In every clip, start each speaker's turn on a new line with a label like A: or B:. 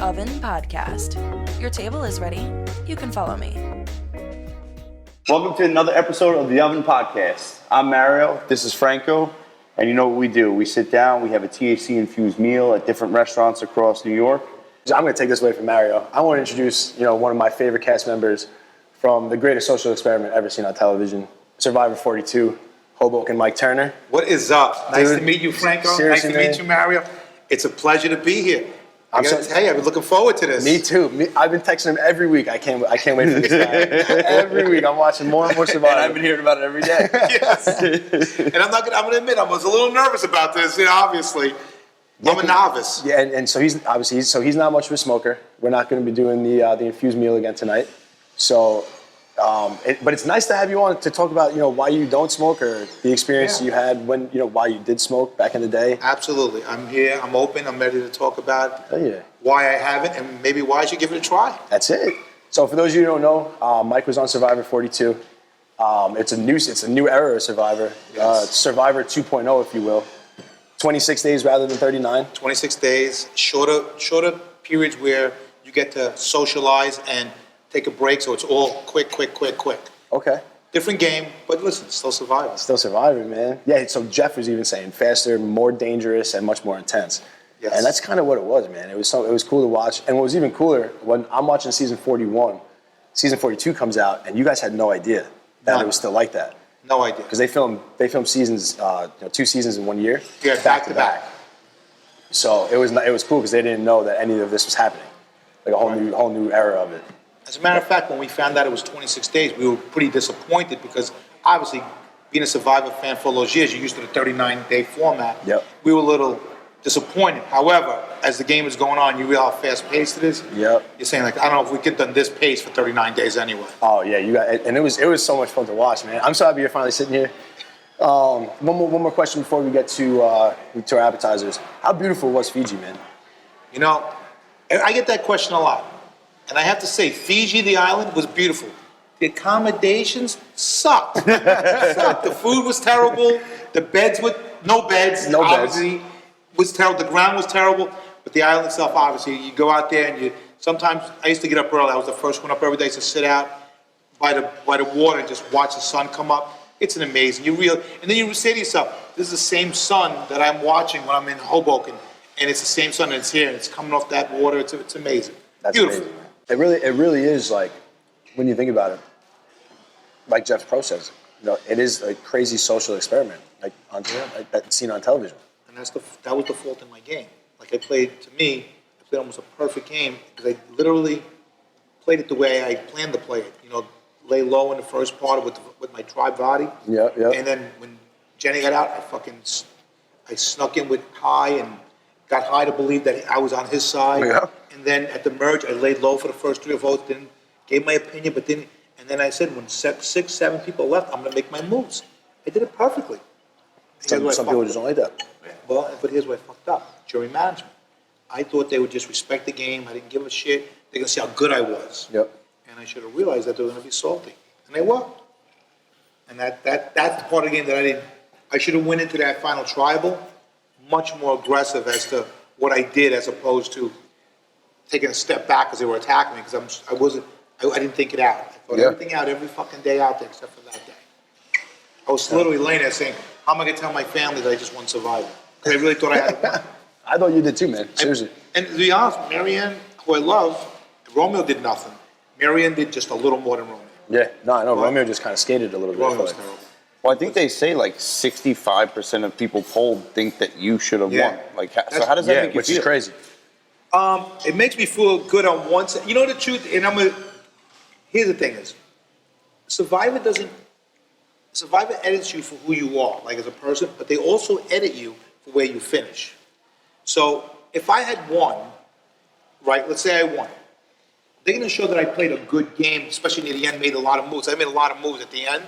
A: Oven Podcast. Your table is ready. You can follow me.
B: Welcome to another episode of the Oven Podcast. I'm Mario. This is Franco. And you know what we do? We sit down, we have a THC-infused meal at different restaurants across New York.
C: I'm going to take this away from Mario. I want to introduce, one of my favorite cast members from the greatest social experiment ever seen on television, Survivor 42, Hoboken Mike Turner.
D: What is up? Nice
C: Dude,
D: to meet you, Franco.
C: seriously,
D: Nice to meet you, Mario. It's a pleasure to be here. I gotta tell you, I've been looking forward to this.
C: Me too. I've been texting him every week. I can't wait for this guy. Every week I'm watching more and more Survivor.
B: And I've been hearing about it every day.
D: Yes. And I'm gonna admit, I was a little nervous about this, obviously. I'm a novice.
C: Yeah, and so he's not much of a smoker. We're not going to be doing the infused meal again tonight. So, but it's nice to have you on to talk about why you don't smoke or the experience you had when why you did smoke back in the day.
D: Absolutely. I'm here. I'm open. I'm ready to talk about why I haven't and maybe why I should give it a try.
C: That's it. So for those of you who don't know, Mike was on Survivor 42. It's a new era of Survivor.
D: Yes.
C: Survivor 2.0, if you will. 26 days rather than 39.
D: 26 days, shorter periods where you get to socialize and take a break, so it's all quick.
C: Okay.
D: Different game, but listen, still Survivor.
C: Still Survivor, man. Yeah, so Jeff was even saying faster, more dangerous, and much more intense.
D: Yes.
C: And that's kind of what it was, man. It was cool to watch. And what was even cooler, when I'm watching season 41, season 42 comes out, and you guys had no idea that it was still like that.
D: No idea.
C: Because they filmed seasons, 2 seasons in 1 year,
D: Yeah,
C: back to back. So it was cool because they didn't know that any of this was happening, like a whole new era of it.
D: As a matter of fact, when we found out it was 26 days, we were pretty disappointed because obviously, being a Survivor fan for all those years, you're used to the 39-day format.
C: Yep.
D: We were a little disappointed. However, as the game is going on, you realize how fast-paced it is.
C: Yep.
D: You're saying, I don't know if we could have done this pace for 39 days anyway.
C: Oh yeah, and it was so much fun to watch, man. I'm so happy you're finally sitting here. One more question before we get to our appetizers. How beautiful was Fiji, man?
D: I get that question a lot. And I have to say, Fiji, the island, was beautiful. The accommodations sucked. The food was terrible. The beds were no beds. Obviously, was terrible. The ground was terrible. But the island itself, obviously, you go out there and sometimes I used to get up early. I was the first one up every day to sit out by the water and just watch the sun come up. It's an amazing. And then you say to yourself, this is the same sun that I'm watching when I'm in Hoboken, and it's the same sun that's here, and it's coming off that water. It's amazing.
C: That's
D: beautiful.
C: Amazing, man. It really is, like, when you think about it, like Jeff Pro says, it is a crazy social experiment, like that's seen on television.
D: And that was the fault in my game. Like I played almost a perfect game because I literally played it the way I planned to play it. Lay low in the first part with my tribe body.
C: Yeah.
D: And then when Jenny got out, I snuck in with High and got High to believe that I was on his side.
C: Yeah.
D: And then at the merge, I laid low for the first 3 votes, then gave my opinion, and then I said, when 6, 7 people left, I'm going to make my moves. I did it perfectly.
C: Some people just don't like that.
D: Well, but here's where I fucked up. Jury management. I thought they would just respect the game. I didn't give a shit. They're going to see how good I was.
C: Yep.
D: And I should have realized that they were going to be salty. And they were. And that's the part of the game that I should have went into that final tribal much more aggressive as to what I did as opposed to taking a step back because they were attacking me because I didn't think it out. I thought everything out every fucking day out there except for that day. I was literally laying there saying, how am I going to tell my family that I just won Survivor? Because I really thought I had won.
C: I thought you did too, man. Seriously.
D: And to be honest, Marianne, who I love, Romeo did nothing. Marianne did just a little more than Romeo.
C: Yeah, no, I know. Romeo just kind of skated a little bit.
D: Romeo was terrible.
B: Well, I think they say 65% of people polled think that you should have won. So how does that make you
C: which
B: feel?
C: is crazy.
D: It makes me feel good on one side. You know the truth, and here's the thing is, Survivor edits you for who you are, like as a person, but they also edit you for where you finish. So if I had won, right, let's say I won, they're going to show that I played a good game, especially near the end, made a lot of moves. I made a lot of moves at the end,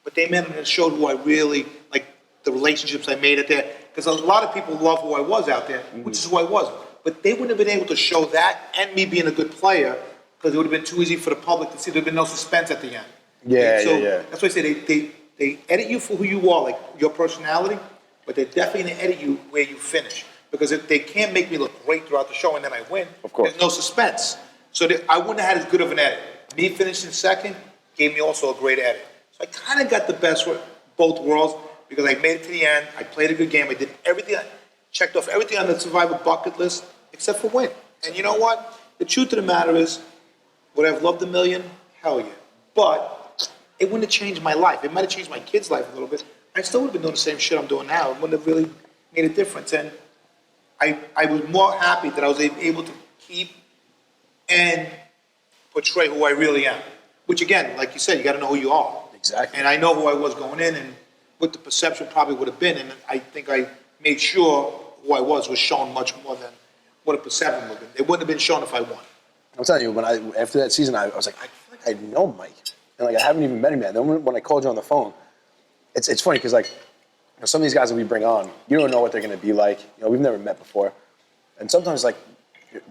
D: but they showed who I really, like the relationships I made it there. Because a lot of people love who I was out there, which is who I was. But they wouldn't have been able to show that and me being a good player because it would have been too easy for the public to see. There would have been no suspense at the end.
C: Yeah.
D: That's why I say they edit you for who you are, like your personality, but they're definitely going to edit you where you finish. because if they can't make me look great throughout the show and then I win,
B: Of course.
D: there's no suspense. So I wouldn't have had as good of an edit. Me finishing second gave me also a great edit. So I kind of got the best of both worlds because I made it to the end. I played a good game. I did everything. I checked off everything on the Survivor bucket list except for win. And you know what? The truth of the matter is, would I have loved $1 million? Hell yeah. But it wouldn't have changed my life. It might have changed my kid's life a little bit. I still would have been doing the same shit I'm doing now. It wouldn't have really made a difference. And I was more happy that I was able to keep and portray who I really am. Which again, like you said, you got to know who you are.
C: Exactly.
D: And I know who I was going in and what the perception probably would have been. And I think I made sure who I was shown much more than what a perception would have been. It wouldn't have been shown if I won.
C: I'm telling you, after that season, I was like, I feel like I know Mike, and like I haven't even met him yet. Then when I called you on the phone, it's funny because like, you know, some of these guys that we bring on, you don't know what they're going to be like. You know, we've never met before, and sometimes like,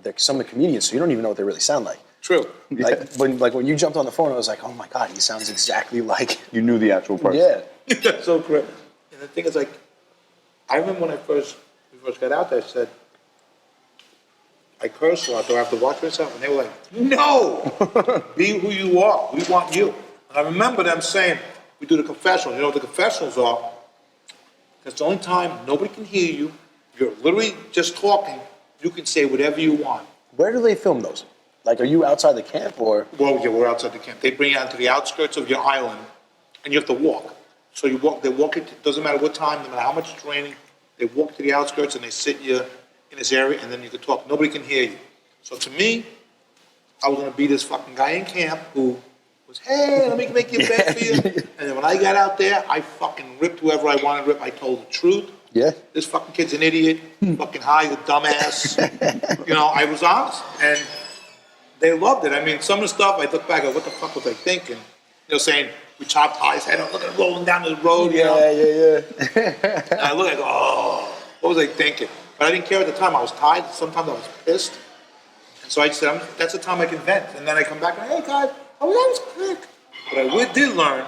C: they're some of the comedians, so you don't even know what they really sound like.
D: True.
C: Like when you jumped on the phone, I was like, oh my god, he sounds exactly like.
B: You knew the actual person.
C: Yeah.
D: That's so correct. And the thing is, like, I remember when we first got out there, I said, I cursed a lot. Do I have to watch myself? And they were like, no! Be who you are. We want you. And I remember them saying, we do the confessionals. You know what the confessionals are? That's the only time nobody can hear you. You're literally just talking. You can say whatever you want.
C: Where do they film those? Like, are you outside the camp or?
D: Well, yeah, we're outside the camp. They bring you out to the outskirts of your island, and you have to walk. So you walk. They walk it. Doesn't matter what time, no matter how much it's raining. They walk to the outskirts and they sit you in this area, and then you can talk. Nobody can hear you. So to me, I was gonna be this fucking guy in camp who was, hey, let me make you a bed for you. And then when I got out there, I fucking ripped whoever I wanted to rip. I told the truth.
C: Yeah.
D: This fucking kid's an idiot. Fucking high, a dumbass. You know, I was honest, and they loved it. I mean, some of the stuff I look back at, what the fuck was I thinking? You know, saying we chopped High's head off, look at it rolling down the road. You know?
C: Yeah.
D: And I look, I go, oh, what was I thinking? But I didn't care at the time. I was tired. Sometimes I was pissed. And so I said, that's the time I can vent. And then I come back and, hey, guys, I was quick. What I did learn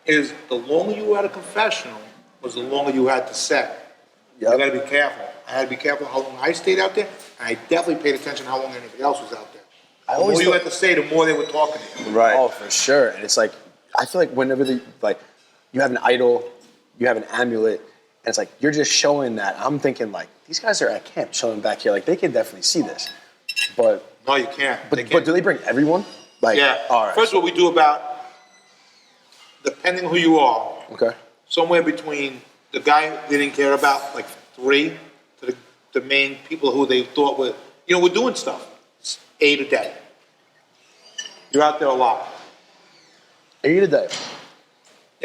D: is the longer you were at a confessional was the longer you had to set.
C: Yep.
D: You got to be careful. I had to be careful how long I stayed out there, and I definitely paid attention how long anybody else was out there.
C: I
D: The
C: always
D: more you
C: thought-
D: had to say, the more they were talking to you.
B: Right.
C: Oh, for sure. And it's like, I feel like whenever you have an idol, you have an amulet, and it's like, you're just showing that. I'm thinking like, these guys are at camp chilling back here. Like, they can definitely see this. But
D: No, you can't.
C: but do they bring everyone? Like,
D: Yeah.
C: all right.
D: First of all, we do about, depending who you are,
C: Okay.
D: somewhere between the guy they didn't care about, like 3, to the main people who they thought were, you know, we're doing stuff. It's 8 a day. You're out there a lot.
C: 8 a day.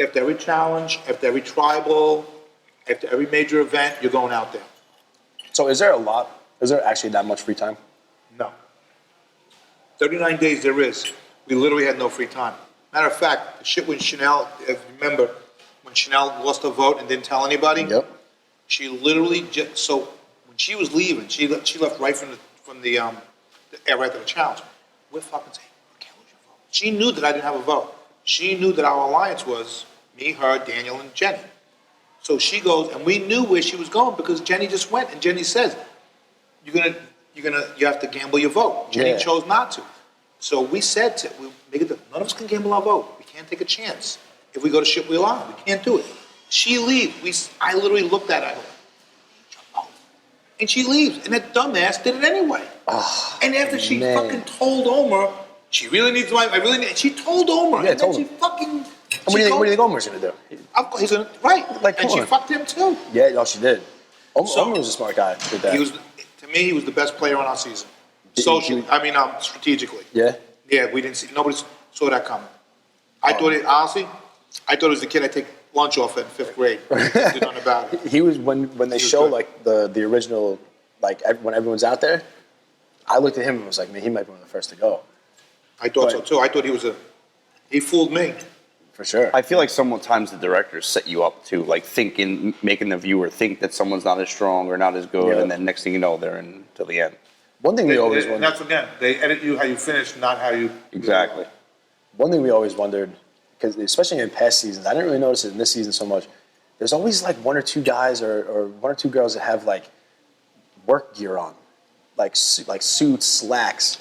D: After every challenge, after every tribal, after every major event, you're going out there.
C: So is there actually that much free time?
D: No. 39 days there is. We literally had no free time. Matter of fact, the shit with Chanel, if you remember, when Chanel lost her vote and didn't tell anybody,
C: Yep.
D: she literally just, so when she was leaving, she left right from the right after the challenge. We're fucking saying, we can't lose your vote. She knew that I didn't have a vote. She knew that our alliance was me, her, Daniel, and Jenny. So she goes, and we knew where she was going because Jenny just went, and Jenny says, you have to gamble your vote. Jenny
C: Yeah.
D: chose not to. So we said none of us can gamble our vote. We can't take a chance. If we go to Shipwheel Island, we can't do it. She leaves. I literally looked at her. I go, and she leaves. And that dumbass did it anyway. And after she
C: man.
D: fucking told Omer, she really needs she told Omer.
C: Yeah,
D: and then
C: told
D: she
C: him.
D: fucking.
C: What do you think Omer's gonna do?
D: Of course, he's gonna, right.
C: Like,
D: and
C: come
D: she
C: on.
D: fucked him too.
C: Yeah, no, she did.
D: So-
C: Omer was a smart guy with that.
D: To me, he was the best player on our season.
C: He-
D: Socially,
C: he-
D: strategically.
C: Yeah.
D: Yeah, we didn't see, nobody saw that coming. I thought it was the kid I take lunch off at in 5th grade. Did nothing about it.
C: He was when they
D: was
C: show
D: good.
C: like the original, like when everyone's out there. I looked at him and was like, man, he might be one of the first to go
D: I thought so
C: Right.
D: too. I thought he fooled me.
C: for sure.
B: I feel like sometimes the directors set you up to like making the viewer think that someone's not as strong or not as good,
C: Yeah.
B: and then next thing you know, they're in till the end.
C: One thing we always
D: And
C: wondered.
D: that's again, they edit you how you finish, not how you.
B: Exactly.
C: One thing we always wondered, because especially in past seasons, I didn't really notice it in this season so much. There's always like one or two guys or one or two girls that have like work gear on, like suits, slacks.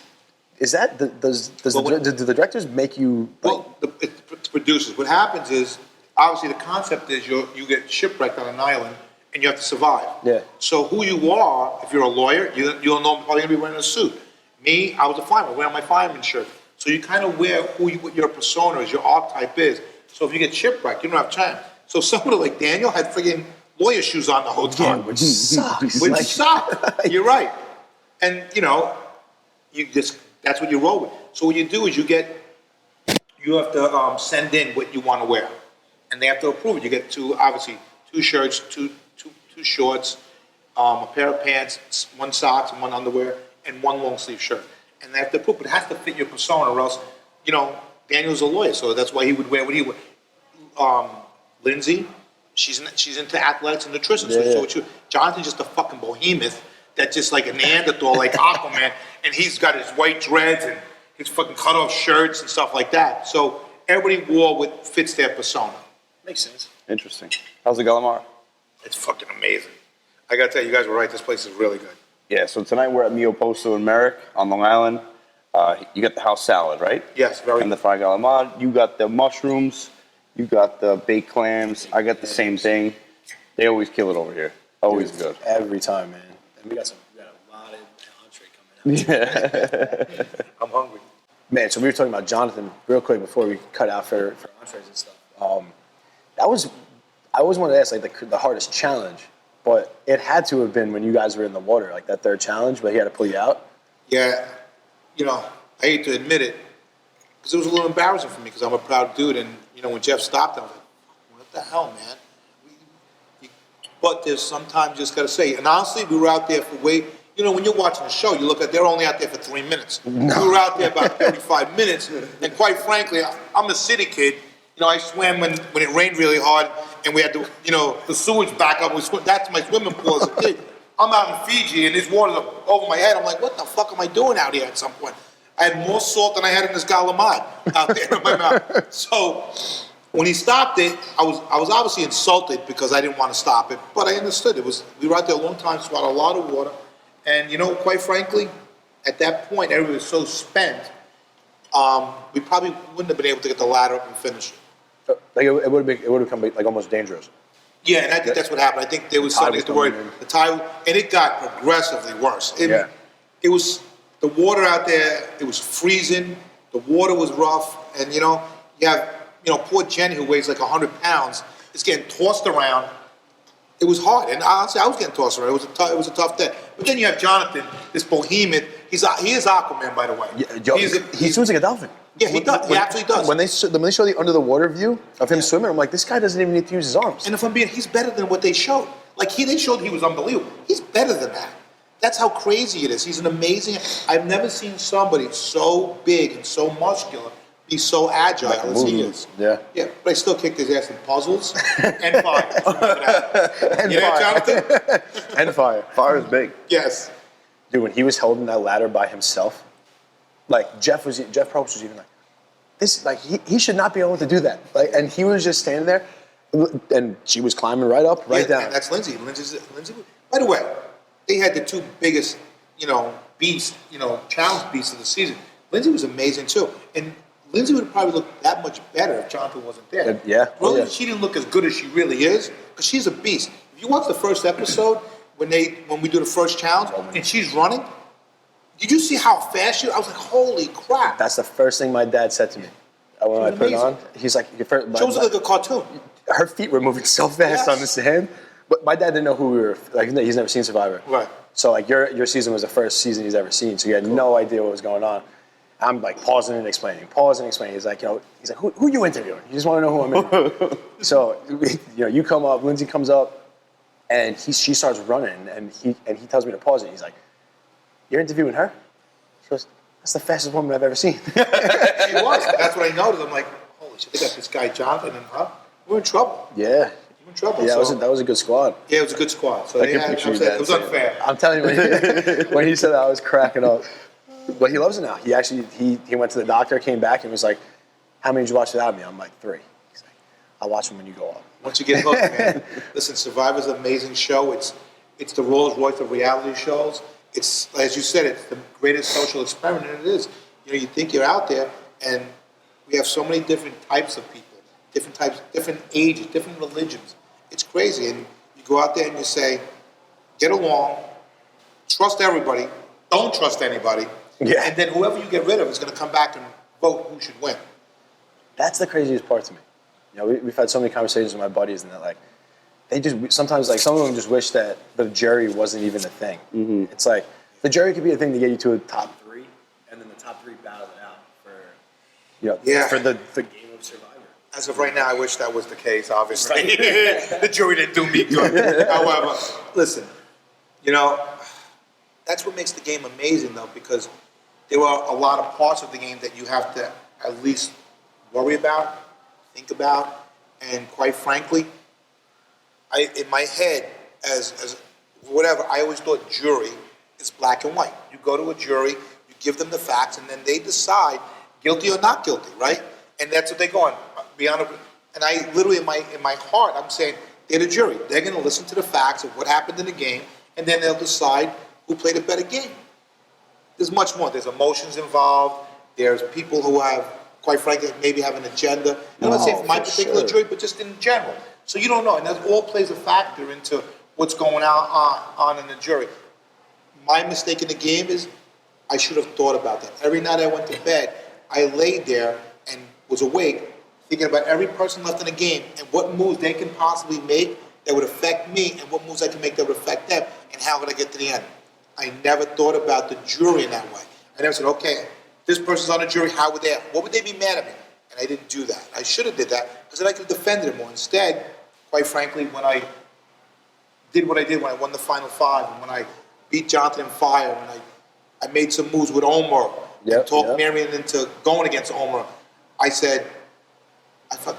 C: Is that does
D: Well,
C: do the directors make you?
D: Well, it's producers. What happens is, obviously, the concept is you get shipwrecked on an island and you have to survive.
C: Yeah.
D: So who you are, if you're a lawyer, you'll know I'm probably gonna be wearing a suit. Me, I was a fireman, wearing my fireman shirt. So you kind of wear what your persona is, your archetype is. So if you get shipwrecked, you don't have time. So somebody like Daniel had friggin' lawyer shoes on the whole time,
C: which sucks.
D: which
C: Like-
D: sucked. You're right. And that's what you roll with. So what you do is you have to send in what you want to wear, and they have to approve it. You get two shirts, two shorts, a pair of pants, one socks and one underwear, and one long sleeve shirt. And they have to approve, but it has to fit your persona, or else, Daniel's a lawyer, so that's why he would wear what he would. Lindsay, she's into athletics and nutrition, so it's you. Jonathan's just a fucking behemoth that's just like a Neanderthal, like Aquaman, and he's got his white dreads and his fucking cut off shirts and stuff like that. So everybody wore what fits their persona. Makes sense.
B: Interesting. How's the Gallimard?
D: It's fucking amazing. I gotta tell you, you guys were right. This place is really good.
B: Yeah, so tonight we're at Mio Posto in Merrick on Long Island. You got the house salad, right?
D: Yes, very
B: And the
D: good.
B: fried Gallimard. You got the mushrooms. You got the baked clams. I got the same thing. They always kill it over here. Always good.
C: Every time, man. And we got a lot of entree coming up.
D: I'm hungry.
C: Man, so we were talking about Jonathan real quick before we cut out for entrees and stuff. I always wanted to ask like the hardest challenge, but it had to have been when you guys were in the water, like that third challenge, but he had to pull you out.
D: Yeah, I hate to admit it, because it was a little embarrassing for me, because I'm a proud dude, and when Jeff stopped, I was like, what the hell, man? But there's sometimes you just gotta say, and honestly, we were out there for when you're watching the show, you look at, they're only out there for 3 minutes. We were out there about 35 minutes, and quite frankly, I'm a city kid. I swam when it rained really hard, and we had to, the sewage back up. That's my swimming pool as a kid. I'm out in Fiji, and this water's over my head. I'm like, what the fuck am I doing out here at some point? I had more salt than I had in this Gallimard out there in my mouth. So when he stopped it, I was obviously insulted because I didn't want to stop it, but I understood. We were out there a long time, swallowed a lot of water, and quite frankly, at that point, everybody was so spent, we probably wouldn't have been able to get the ladder up and finish it.
C: Like it would have become like almost dangerous.
D: Yeah, and I think that's what happened. I think there was something to worry. The tide, and it got progressively worse. It was the water out there. It was freezing. The water was rough, and you have poor Jenny who weighs like 100 pounds is getting tossed around. It was hard, and honestly, I was getting tossed around. It was a tough day. But then you have Jonathan, this behemoth. He is Aquaman, by the way.
C: He swims like a dolphin.
D: Yeah, he does. He actually does.
C: When they show the under the water view of him swimming, I'm like, this guy doesn't even need to use his arms.
D: And if I'm being, he's better than what they showed. Like they showed he was unbelievable. He's better than that. That's how crazy it is. He's an amazing. I've never seen somebody so big and so muscular be so agile as he is.
C: Yeah.
D: Yeah, but I still kicked his ass in puzzles and fire.
C: And
D: You know,
C: fire.
D: Jonathan?
C: And fire.
B: Fire is big.
D: Yes.
C: Dude, when he was holding that ladder by himself, like Jeff Probst was even like, this, like he should not be able to do that. Like, and he was just standing there, and she was climbing right up, right down.
D: And that's Lindsay. Lindsay. By the way, they had the two biggest, beasts, challenge beasts of the season. Lindsay was amazing too, and Lindsay would probably look that much better if Jonathan wasn't there.
C: Yeah.
D: Really,
C: Yeah.
D: she didn't look as good as she really is, because she's a beast. If you watch the first episode, when we do the first challenge, and she's running, did you see how fast she? I was like, holy crap!
C: That's the first thing my dad said to me when I put it on. He's like,
D: She was like a cartoon.
C: her feet were moving so fast on the sand. But my dad didn't know who we were. Like, he's never seen Survivor.
D: Right.
C: So like your season was the first season he's ever seen. So he had no idea what was going on. I'm like pausing and explaining. He's like, he's like, who are you interviewing? You just want to know who I'm interviewing. So, you come up, Lindsay comes up, and she starts running, and he tells me to pause it. He's like, you're interviewing her? She goes, that's the fastest woman I've ever seen.
D: She was. That's what I noticed. I'm like, holy shit, they got this guy Jonathan and her. We're in trouble.
C: Yeah.
D: We're in trouble.
C: Yeah,
D: So-
C: that was a good squad.
D: Yeah, it was a good squad. So
C: I
D: they
C: can
D: had,
C: picture
D: I'm
C: you
D: saying,
C: dad
D: it was
C: saying
D: unfair.
C: that. I'm telling you, when he said that, I was cracking up. But he loves it now. He actually he went to the doctor, came back, and was like, "How many did you watch without me?" I'm like, 3. He's like, "I'll watch them when you go up."
D: Once you get hooked, man. Listen, Survivor's an amazing show. It's the Rolls Royce of reality shows. It's, as you said, it's the greatest social experiment it is. You know, you think you're out there, and we have so many different types of people, different types, different ages, different religions. It's crazy. And you go out there and you say, get along, trust everybody, don't trust anybody,
C: Yeah.
D: and then whoever you get rid of is going to come back and vote who should win.
C: That's the craziest part to me. You know, we've had so many conversations with my buddies, and they're like, they just sometimes, like, some of them just wish that the jury wasn't even a thing.
B: Mm-hmm.
C: It's like the jury could be a thing to get you to a top 3, and then the top 3 battle it out for, you know,
D: Yeah.
C: for the game of Survivor.
D: As of right now, I wish that was the case, obviously. The jury didn't do me good. However, listen, you know, that's what makes the game amazing, though, because there are a lot of parts of the game that you have to at least worry about, think about, and quite frankly, in my head, as whatever, I always thought jury is black and white. You go to a jury, you give them the facts, and then they decide guilty or not guilty, right? And that's what they go on. Beyond, and I literally in my heart, I'm saying they're the jury. They're going to listen to the facts of what happened in the game, and then they'll decide who played a better game. There's much more. There's emotions involved. There's people who have, quite frankly, maybe have an agenda. I'm not saying for my particular jury, but just in general. So you don't know, and that all plays a factor into what's going on in the jury. My mistake in the game is I should have thought about that. Every night I went to bed, I laid there and was awake, thinking about every person left in the game and what moves they can possibly make that would affect me and what moves I can make that would affect them and how would I get to the end. I never thought about the jury in that way. I never said, okay, this person's on the jury, how would they, what would they be mad at me? And I didn't do that. I should have did that because then I could have defended it more. Instead, quite frankly, when I did what I did when I won the Final Five and when I beat Jonathan in Fire and I made some moves with Omar and talked Marion into going against Omar, I said,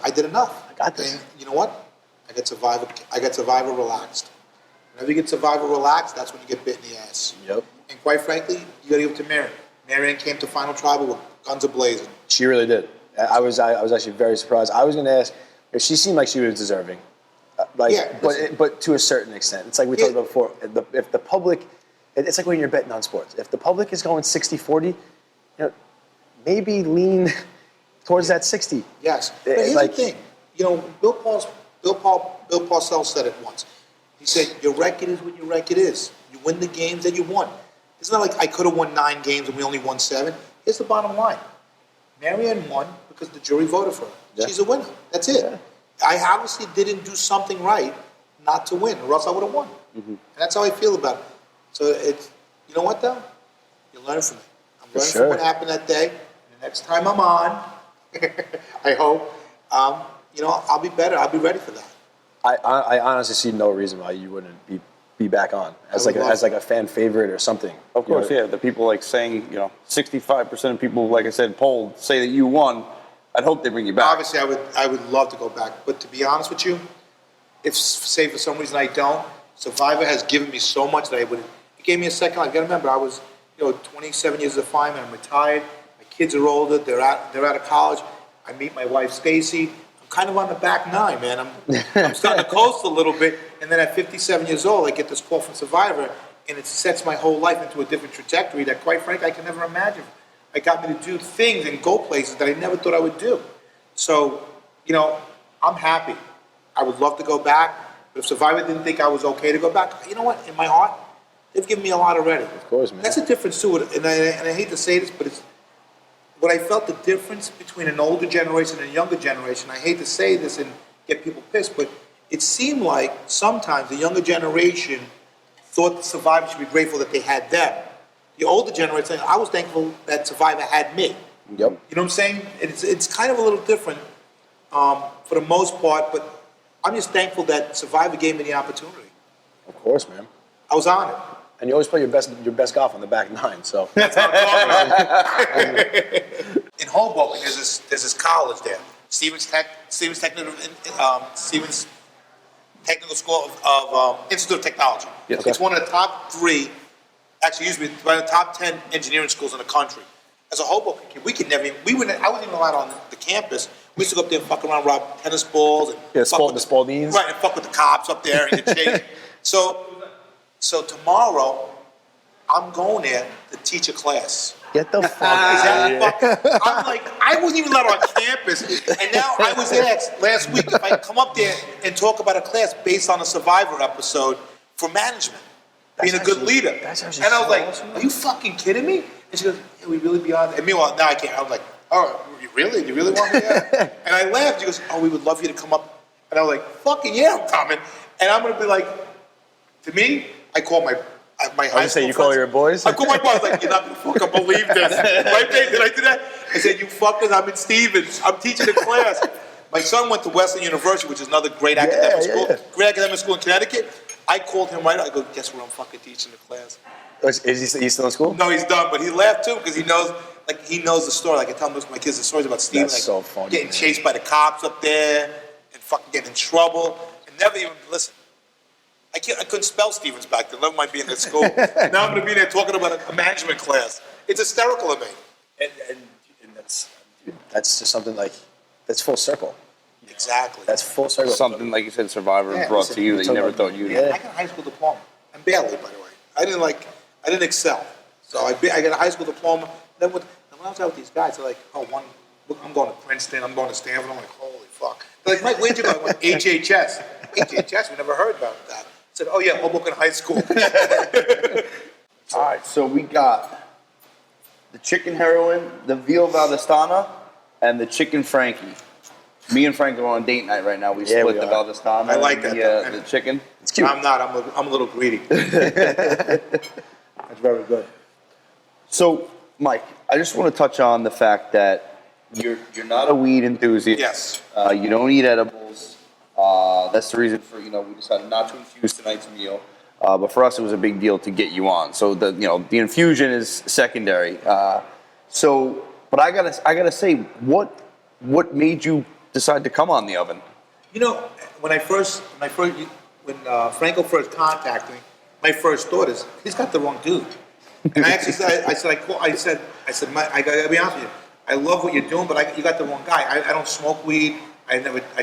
D: I did enough.
C: I got this.
D: And you know what? I got Survivor relaxed. Whenever you get Survivor relaxed, that's when you get bit in the ass.
C: Yep.
D: And quite frankly, you got to give it to Marion. Marion came to Final Tribal with guns a-blazing.
C: She really did. I was actually very surprised. I was going to ask if she seemed like she was deserving, but to a certain extent. It's like we talked about before. If the public, it's like when you're betting on sports. If the public is going 60-40, you know, maybe lean towards that 60.
D: Yes, but here's the thing. You know, Bill Parcells said it once. He said, "Your record is what your record is. You win the games that you won." It's not like I could have won 9 games and we only won 7. Here's the bottom line. Marianne won because the jury voted for her. Yeah. She's a winner. That's it. Yeah. I obviously didn't do something right not to win, or else I would have won. Mm-hmm. And that's how I feel about it. So it's, you know what, though? You learn from it. I'm learning from what happened that day. And the next time I'm on, I hope, you know, I'll be better. I'll be ready for that.
C: I honestly see no reason why you wouldn't be back on as like a fan favorite or something.
B: Of course, yeah. The people like saying, you know, 65% of people, like I said, polled say that you won. I'd hope they bring you back.
D: Obviously, I would love to go back, but to be honest with you, if say for some reason I don't, Survivor has given me so much that it gave me a second life. You got to remember, I was 27 years as a fireman. I'm retired. My kids are older. They're out of college. I meet my wife Stacy. Kind of on the back 9, man. I'm starting to coast a little bit, and then at 57 years old, I get this call from Survivor, and it sets my whole life into a different trajectory that, quite frankly, I can never imagine. It got me to do things and go places that I never thought I would do. So, you know, I'm happy. I would love to go back, but if Survivor didn't think I was okay to go back, you know what? In my heart, they've given me a lot already. Of
C: course, man.
D: That's a difference too, and I hate to say this, but it's what I felt the difference between an older generation and a younger generation. I hate to say this and get people pissed, but it seemed like sometimes the younger generation thought the Survivor should be grateful that they had them. The older generation, I was thankful that Survivor had me.
C: Yep.
D: You know what I'm saying? It's kind of a little different for the most part, but I'm just thankful that Survivor gave me the opportunity.
C: Of course, man.
D: I was honored.
C: And you always play your best golf on the back 9, so.
D: That's what I'm talking about. In Hoboken, there's this college there, Stevens Technical School of Institute of Technology.
C: Yes.
D: It's one of the top 3, actually, one of the top 10 engineering schools in the country. As a Hoboken kid, I wasn't even allowed on the campus. We used to go up there and fuck around, rob tennis balls, and
C: the Spaldings.
D: Right, and fuck with the cops up there and get chased. So So tomorrow, I'm going there to teach a class.
C: Get the fuck
D: Is
C: out of
D: that
C: here.
D: fucking, I'm like, I wasn't even allowed on campus. And now I was asked last week if I could come up there and talk about a class based on a Survivor episode for management, being a good
C: actually-
D: leader.
C: that's
D: And
C: actually
D: I was
C: so
D: like,
C: awesome.
D: are you fucking kidding me? And she goes, yeah, we really be on. And meanwhile, now I can't. I was like, oh, you really? You really want me there? And I laughed. She goes, oh, we would love you to come up. And I was like, fucking yeah, I'm coming. And I'm going to be like, to me, I call my high
C: say
D: school
C: you call
D: friends.
C: your boys?
D: I call my boys like, you're not gonna fucking believe this. Right, babe? Did I do that? I said, you fuckers, I'm in Stevens. I'm teaching a class. My son went to Western University, which is another great academic school.
C: yeah.
D: Great academic school in Connecticut. I called him right out. I go, guess where I'm fucking teaching the class?
C: Is he still in school?
D: No, he's done, but he laughed too because he knows the story. Like I tell my kids the stories about Steven,
C: That's
D: like
C: so funny,
D: getting
C: man. chased
D: chased by the cops up there and fucking getting in trouble and never even listen. I couldn't spell Stevens back then. Never mind being at school. Now I'm going to be there talking about a management class. It's hysterical to me.
C: And that's just something like, that's full circle.
D: Exactly.
C: That's full circle.
B: Something like you said, Survivor
D: Yeah,
B: brought
D: listen,
B: to you that you never
C: talking
B: thought you'd.
C: yeah.
D: I got a high school diploma. I'm barely, by the way. I didn't excel. So I got a high school diploma. Then when I was out with these guys, they're like, oh, I'm going to Princeton, I'm going to Stanford. I'm like, holy fuck. They're like, Mike, where'd you go? I went, HHS. HHS, we never heard about that. I said, oh yeah, Hoboken High School.
B: All right, so we got the chicken heroin, the veal valdostana, and the chicken Frankie. Me and Frank are on date night right now. We
C: Yeah,
B: split
C: we
B: the
C: are.
B: valdostana
D: I like
B: and
D: that, though.
B: the chicken.
C: It's cute.
D: I'm not. I'm a little greedy. That's very good.
B: So, Mike, I just want to touch on the fact that you're not a weed enthusiast.
D: Yes.
B: You don't eat edibles. That's the reason for we decided not to infuse tonight's meal. But for us, it was a big deal to get you on. So the infusion is secondary. But I gotta say, what made you decide to come on the oven?
D: When Franco first contacted me, my first thought is he's got the wrong dude. And I actually said, I said, Mike, I gotta be honest with you. I love what you're doing, but you got the wrong guy. I don't smoke weed. I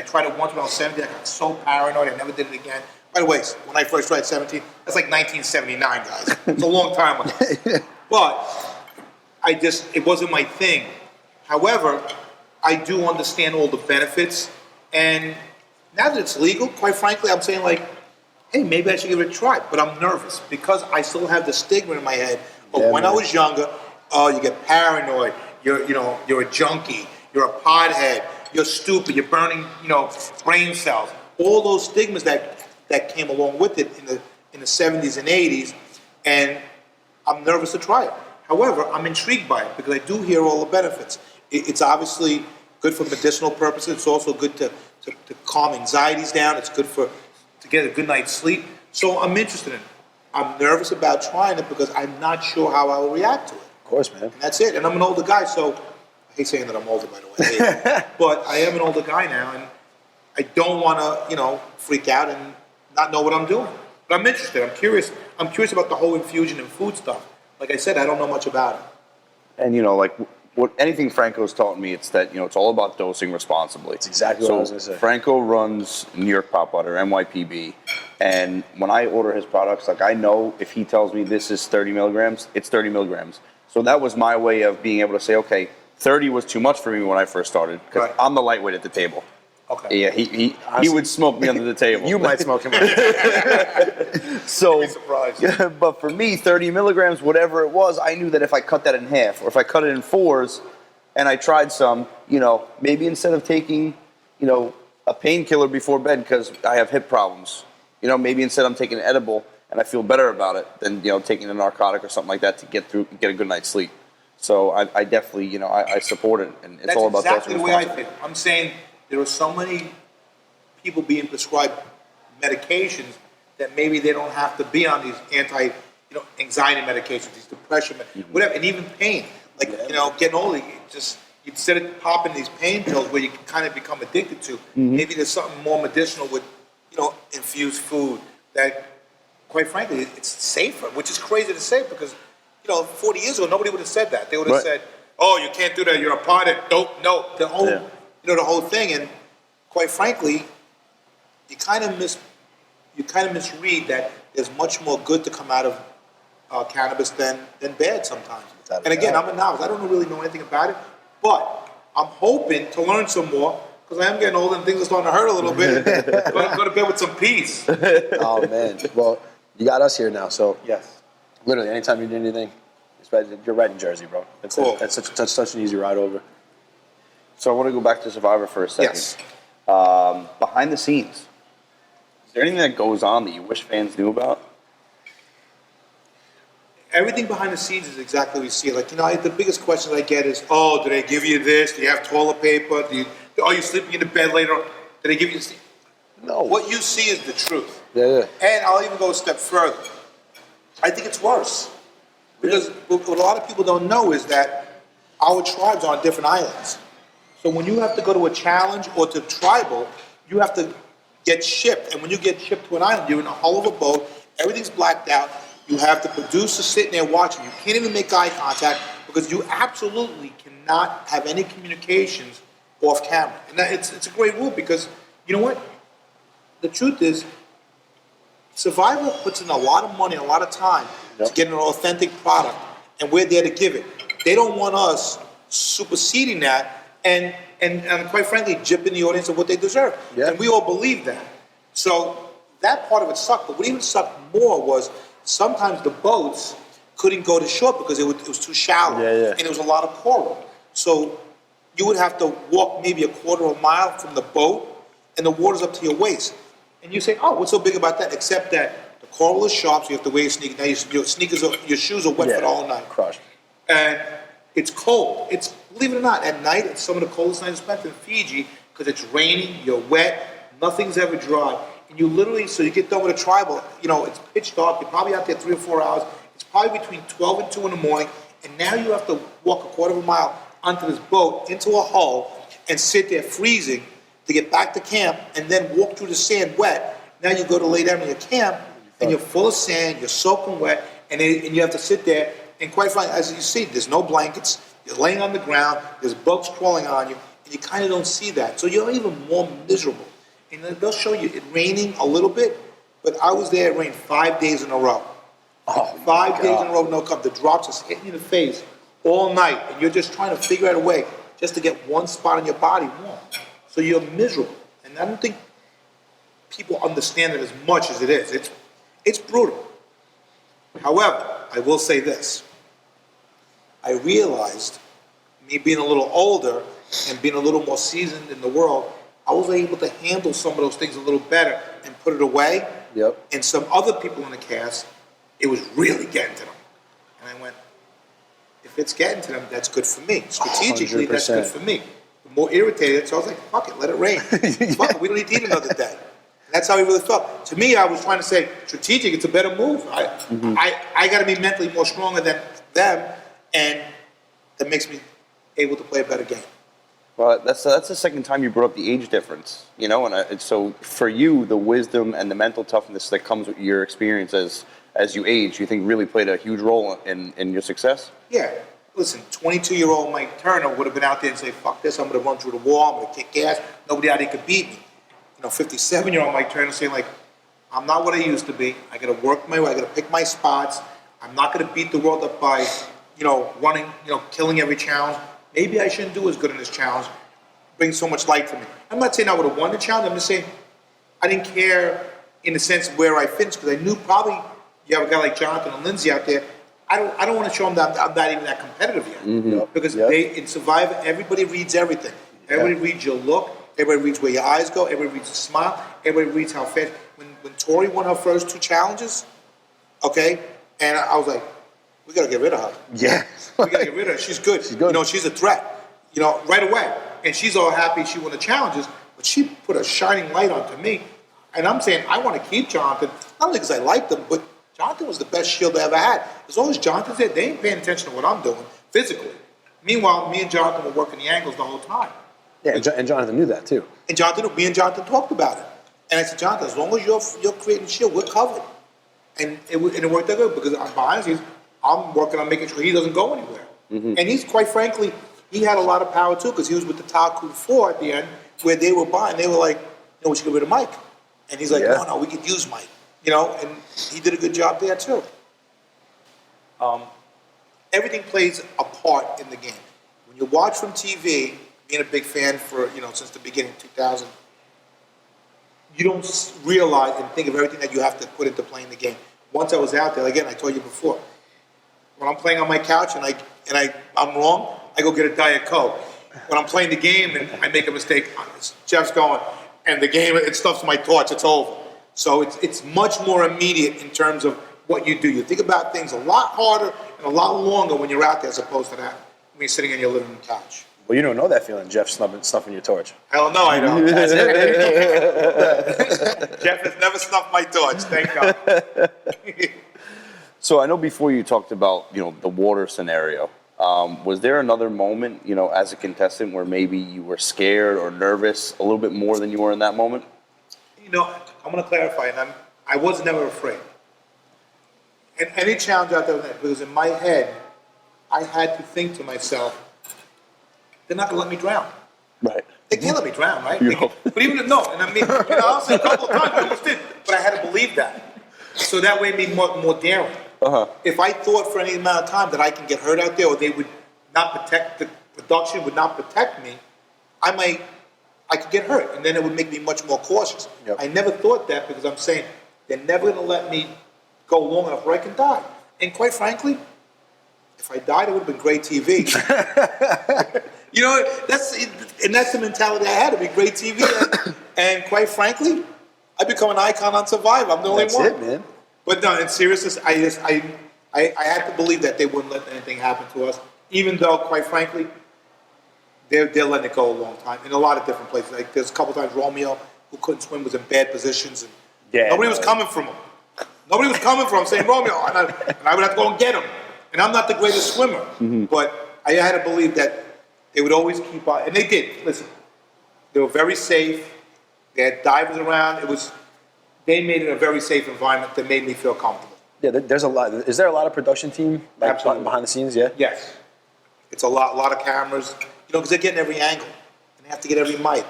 D: tried it once when I was 17. I got so paranoid. I never did it again. By the way, when I first tried 17, that's like 1979, guys. It's a long time ago. But it wasn't my thing. However, I do understand all the benefits. And now that it's legal, quite frankly, I'm saying like, hey, maybe I should give it a try. But I'm nervous because I still have the stigma in my head of when I was younger, you get paranoid, you're a junkie, you're a pothead, you're stupid, you're burning, brain cells. All those stigmas that came along with it in the 70s and 80s, and I'm nervous to try it. However, I'm intrigued by it because I do hear all the benefits. It's obviously good for medicinal purposes. It's also good to calm anxieties down. It's good to get a good night's sleep. So I'm interested in it. I'm nervous about trying it because I'm not sure how I will react to it.
C: Of course, man.
D: And that's it. And I'm an older guy, so I hate saying that I'm older, by the way. But I am an older guy now, and I don't want to, freak out and not know what I'm doing. But I'm interested. I'm curious. I'm curious about the whole infusion and food stuff. Like I said, I don't know much about it.
B: And what anything Franco's taught me, it's that it's all about dosing responsibly. It's
C: exactly what I was gonna say.
B: Franco runs New York Pot Butter, NYPB, and when I order his products, like I know if he tells me this is 30 milligrams, it's 30 milligrams. So that was my way of being able to say, okay, 30 was too much for me when I first started because
D: Right.
B: I'm the lightweight at the table.
D: Okay.
B: Yeah, he would smoke me under the table.
C: You might smoke him.
B: So,
D: I'd be surprised.
B: yeah, but for me, 30 milligrams, whatever it was, I knew that if I cut that in half, or if I cut it in fours, and I tried some, maybe instead of taking, a painkiller before bed because I have hip problems, maybe instead I'm taking an edible and I feel better about it than, taking a narcotic or something like that to get a good night's sleep. So I definitely, I support it, and it's
D: That's
B: all about
D: exactly the
B: dosing
D: way I
B: responsibly.
D: think. I'm saying there are so many people being prescribed medications that maybe they don't have to be on these anxiety medications, these depression, whatever, and even pain. Like, getting older, instead of popping these pain pills where you can kind of become addicted to, maybe there's something more medicinal with, infused food that, quite frankly, it's safer, which is crazy to say because, 40 years ago, nobody would have said that. They would have
B: Right.
D: said, oh, you can't do that, you're a pothead, don't, no, the whole,
B: Yeah.
D: the whole thing, and quite frankly, you kind of you kind of misread that there's much more good to come out of cannabis than bad sometimes.
C: Without a
D: And again,
C: doubt.
D: I'm a novice. I don't really know anything about it, but I'm hoping to learn some more because I am getting older and things are starting to hurt a little bit. Go to bed with some peace.
C: Oh man. Well, you got us here now, so
D: Yes.
C: literally anytime you need anything, you're right in Jersey, bro. That's
D: Cool.
C: That's such an easy ride over.
B: So I want to go back to Survivor for a second.
D: Yes.
B: Behind the scenes, is there anything that goes on that you wish fans knew about?
D: Everything behind the scenes is exactly what you see. Like, the biggest questions I get is, oh, do they give you this? Do you have toilet paper? Are you sleeping in the bed later? Do they give you this?
C: No.
D: What you see is the truth.
C: Yeah.
D: And I'll even go a step further. I think it's worse. Because what a lot of people don't know is that our tribes are on different islands. So when you have to go to a challenge or to tribal, you have to get shipped. And when you get shipped to an island, you're in a hull of a boat, everything's blacked out. You have the producer sitting there watching. You can't even make eye contact because you absolutely cannot have any communications off camera. And it's a great rule because, you know what? The truth is, Survivor puts in a lot of money, a lot of time to get an authentic product, and we're there to give it. They don't want us superseding that and quite frankly, gypping the audience of what they deserve.
C: Yeah.
D: And we all believe that. So that part of it sucked. But what even sucked more was sometimes the boats couldn't go to shore because it was too shallow.
C: Yeah.
D: And there was a lot of coral. So you would have to walk maybe a quarter of a mile from the boat, and the water's up to your waist. And you say, oh, what's so big about that? Except that the coral is sharp, so you have to wear your sneakers. Now your shoes are wet for the whole night.
C: Crushed.
D: And it's cold. It's, believe it or not, at night, it's some of the coldest nights spent in Fiji because it's raining, you're wet, nothing's ever dry. And you literally, so you get done with a tribal, it's pitch dark, you're probably out there 3 or 4 hours. It's probably between 12 and 2 in the morning, and now you have to walk a quarter of a mile onto this boat, into a hull, and sit there freezing to get back to camp, and then walk through the sand wet. Now you go to lay down in your camp, and you're full of sand, you're soaking wet, and you have to sit there, and quite frankly, as you see, there's no blankets, you're laying on the ground, there's bugs crawling on you, and you kind of don't see that. So you're even more miserable. And they'll show you it raining a little bit, but I was there, it rained 5 days in a row.
C: Oh,
D: 5 days in a row, no cover. The drops just hitting you in the face all night, and you're just trying to figure out a way just to get one spot on your body warm. So you're miserable. And I don't think people understand it as much as it is. It's brutal. However, I will say this. I realized, me being a little older and being a little more seasoned in the world, I was able to handle some of those things a little better and put it away.
C: Yep.
D: And some other people in the cast, it was really getting to them. And I went, if it's getting to them, that's good for me. Strategically, that's good
C: 100%.
D: for me. The more irritated, so I was like, fuck it, let it rain. Fuck it, we don't need to eat another day. And that's how he really felt. To me, I was trying to say, strategic, it's a better move. I got to be mentally more stronger than them, and that makes me able to play a better game.
B: Well, that's the second time you brought up the age difference, and so for you, the wisdom and the mental toughness that comes with your experience as you age, you think really played a huge role in your success?
D: Yeah. Listen, 22-year-old Mike Turner would have been out there and say, fuck this, I'm going to run through the wall, I'm going to kick ass, nobody out there could beat me. 57-year-old Mike Turner saying, like, I'm not what I used to be, I got to work my way, I got to pick my spots, I'm not going to beat the world up by, running, killing every challenge. Maybe I shouldn't do as good in this challenge, brings so much light for me. I'm not saying I would have won the challenge, I'm just saying I didn't care in the sense of where I finished, because I knew probably you have a guy like Jonathan and Lindsay out there, I don't want to show them that I'm not even that competitive yet.
C: Mm-hmm.
D: Because in Survivor, everybody reads everything. Everybody reads your look, everybody reads where your eyes go, everybody reads your smile, everybody reads how fast. When Tori won her first 2 challenges, okay, and I was like, we got to get rid of her.
C: Yeah.
D: We got to get rid of her. She's good.
C: She's good.
D: She's a threat, right away. And she's all happy she won the challenges, but she put a shining light onto me. And I'm saying, I want to keep Jonathan, not only because I liked him, but Jonathan was the best shield I ever had. As long as Jonathan's there, they ain't paying attention to what I'm doing physically. Meanwhile, me and Jonathan were working the angles the whole time.
C: Yeah, and Jonathan knew that too.
D: And me and Jonathan talked about it. And I said, Jonathan, as long as you're creating shield, we're covered. And it worked out good because behind the scenes, I'm working on making sure he doesn't go anywhere. Mm-hmm. And he's, quite frankly, he had a lot of power too because he was with the Taku 4 at the end where they were buying. They were like, we should get rid of Mike. And he's like,
B: Yeah.
D: no, we could use Mike, and he did a good job there too. Everything plays a part in the game. When you watch from TV, being a big fan for, since the beginning, 2000, you don't realize and think of everything that you have to put into playing the game. Once I was out there, again, I told you before, when I'm playing on my couch and I'm wrong, I go get a Diet Coke. When I'm playing the game and I make a mistake, Jeff's going, and the game, it stuffs my thoughts, it's over. So it's much more immediate in terms of what you do. You think about things a lot harder and a lot longer when you're out there as opposed to that when you're sitting on your living room couch.
C: Well, you don't know that feeling, Jeff, snuffing your torch.
D: Hell no, I don't. Jeff has never snuffed my torch, thank God.
B: So I know before you talked about, the water scenario. Was there another moment, as a contestant where maybe you were scared or nervous a little bit more than you were in that moment?
D: I'm going to clarify, and I was never afraid. And any challenge out there, because in my head, I had to think to myself, they're not going to let me drown.
B: Right.
D: They can't let me drown, right?
B: You hope.
D: But even if, no, and I mean, I'll say a couple of times, I almost did, but I had to believe that. So that way it made me more daring.
B: Uh-huh.
D: If I thought for any amount of time that I can get hurt out there, or they would not protect, the production would not protect me, I could get hurt, and then it would make me much more cautious.
C: Yep.
D: I never thought that because I'm saying they're never going to let me go long enough where I can die. And quite frankly, if I died, it would have been great TV. That's the mentality I had. It'd be great TV, and quite frankly, I become an icon on Survivor. I'm the only
C: That's
D: one.
C: it, man.
D: But no, in seriousness, I had to believe that they wouldn't let anything happen to us, even though, quite frankly, they're letting it go a long time in a lot of different places. Like there's a couple times Romeo, who couldn't swim, was in bad positions, and nobody was coming from him. Nobody was coming from him saying Romeo, and I would have to go and get him. And I'm not the greatest swimmer, but I had to believe that they would always keep on, and they did. Listen, they were very safe. They had divers around. They made it a very safe environment that made me feel comfortable.
C: Yeah, there's a lot. Is there a lot of production team
D: Absolutely.
C: behind the scenes? Yeah.
D: Yes. It's a lot of cameras, because they're getting every angle, and they have to get every mic,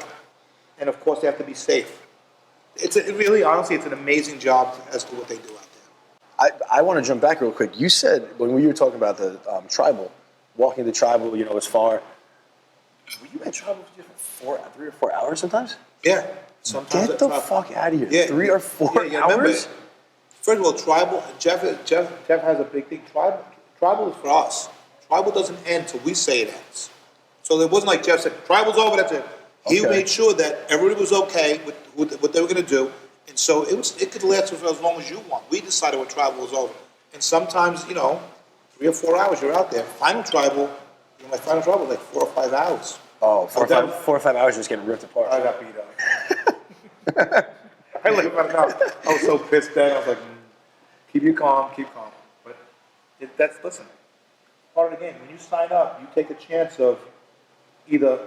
D: and of course they have to be safe. Honestly, it's an amazing job as to what they do out there.
C: I want to jump back real quick. You said when we were talking about the tribal, walking the tribal, as far. Were you at tribal for 3 or 4 hours sometimes?
D: Yeah. Sometimes
C: Get the fuck out of here!
D: Yeah.
C: 3 or 4
D: Remember,
C: hours.
D: first of all, tribal. Jeff has a big thing. Tribal is for us. Tribal doesn't end till we say it ends. So it wasn't like Jeff said, tribal's over, that's it. He
C: Okay.
D: made sure that everybody was okay with what they were going to do. And so it could last for as long as you want. We decided when tribal was over. And sometimes, 3 or 4 hours you're out there. Final tribal, my final tribal was like 4 or 5 hours.
C: Oh, 4 or 5 hours just getting ripped apart.
D: I got beat up. I was so pissed then. I was like, keep calm. But listen, part of the game. When you sign up, you take a chance of either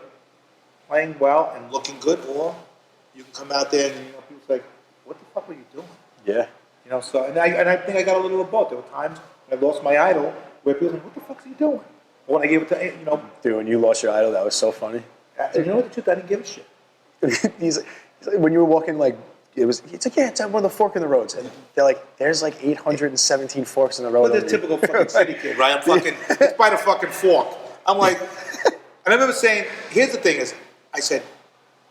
D: playing well and looking good, or you can come out there and people say, "What the fuck were you doing?"
C: Yeah.
D: So and I think I got a little of both. There were times when I lost my idol where people were like, "What the fuck are you doing?" But when I gave it to
C: Dude, when you lost your idol, that was so funny.
D: you know what the truth, I didn't give a shit.
C: he's like, when you were walking, it's like, yeah, it's at one of the fork in the roads. And they're like, there's like 817 forks in the road.
D: But they're typical fucking city kid, right? I'm fucking, it's by the fucking fork. I'm like, and I remember saying, here's the thing is, I said,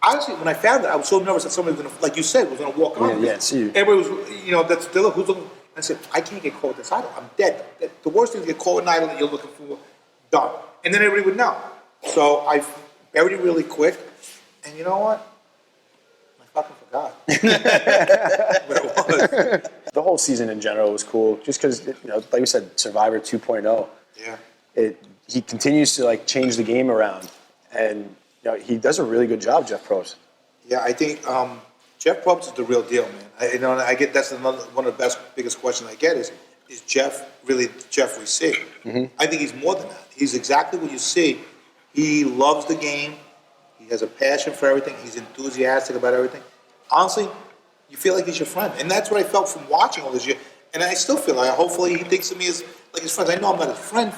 D: honestly, when I found it, I was so nervous that somebody was going to, like you said, was going to walk on me.
C: Yeah, see you.
D: Everybody was, that's still, who's looking, I said, I can't get caught with this idol. I'm dead. The worst thing is to get caught with an idol that you're looking for, done. And then everybody would know. So I buried it really quick, and you know what? I fucking forgot. But it was.
C: The whole season in general was cool, just because, like you said, Survivor 2.0.
D: Yeah.
C: He continues to change the game around, and he does a really good job, Jeff Probst.
D: Yeah, I think Jeff Probst is the real deal, man. I get that's one of the biggest questions I get is Jeff really the Jeff we see? Mm-hmm. I think he's more than that. He's exactly what you see. He loves the game. He has a passion for everything. He's enthusiastic about everything. Honestly, you feel like he's your friend, and that's what I felt from watching all this year. And I still feel like hopefully he thinks of me as like his friend. I know I'm not his friend,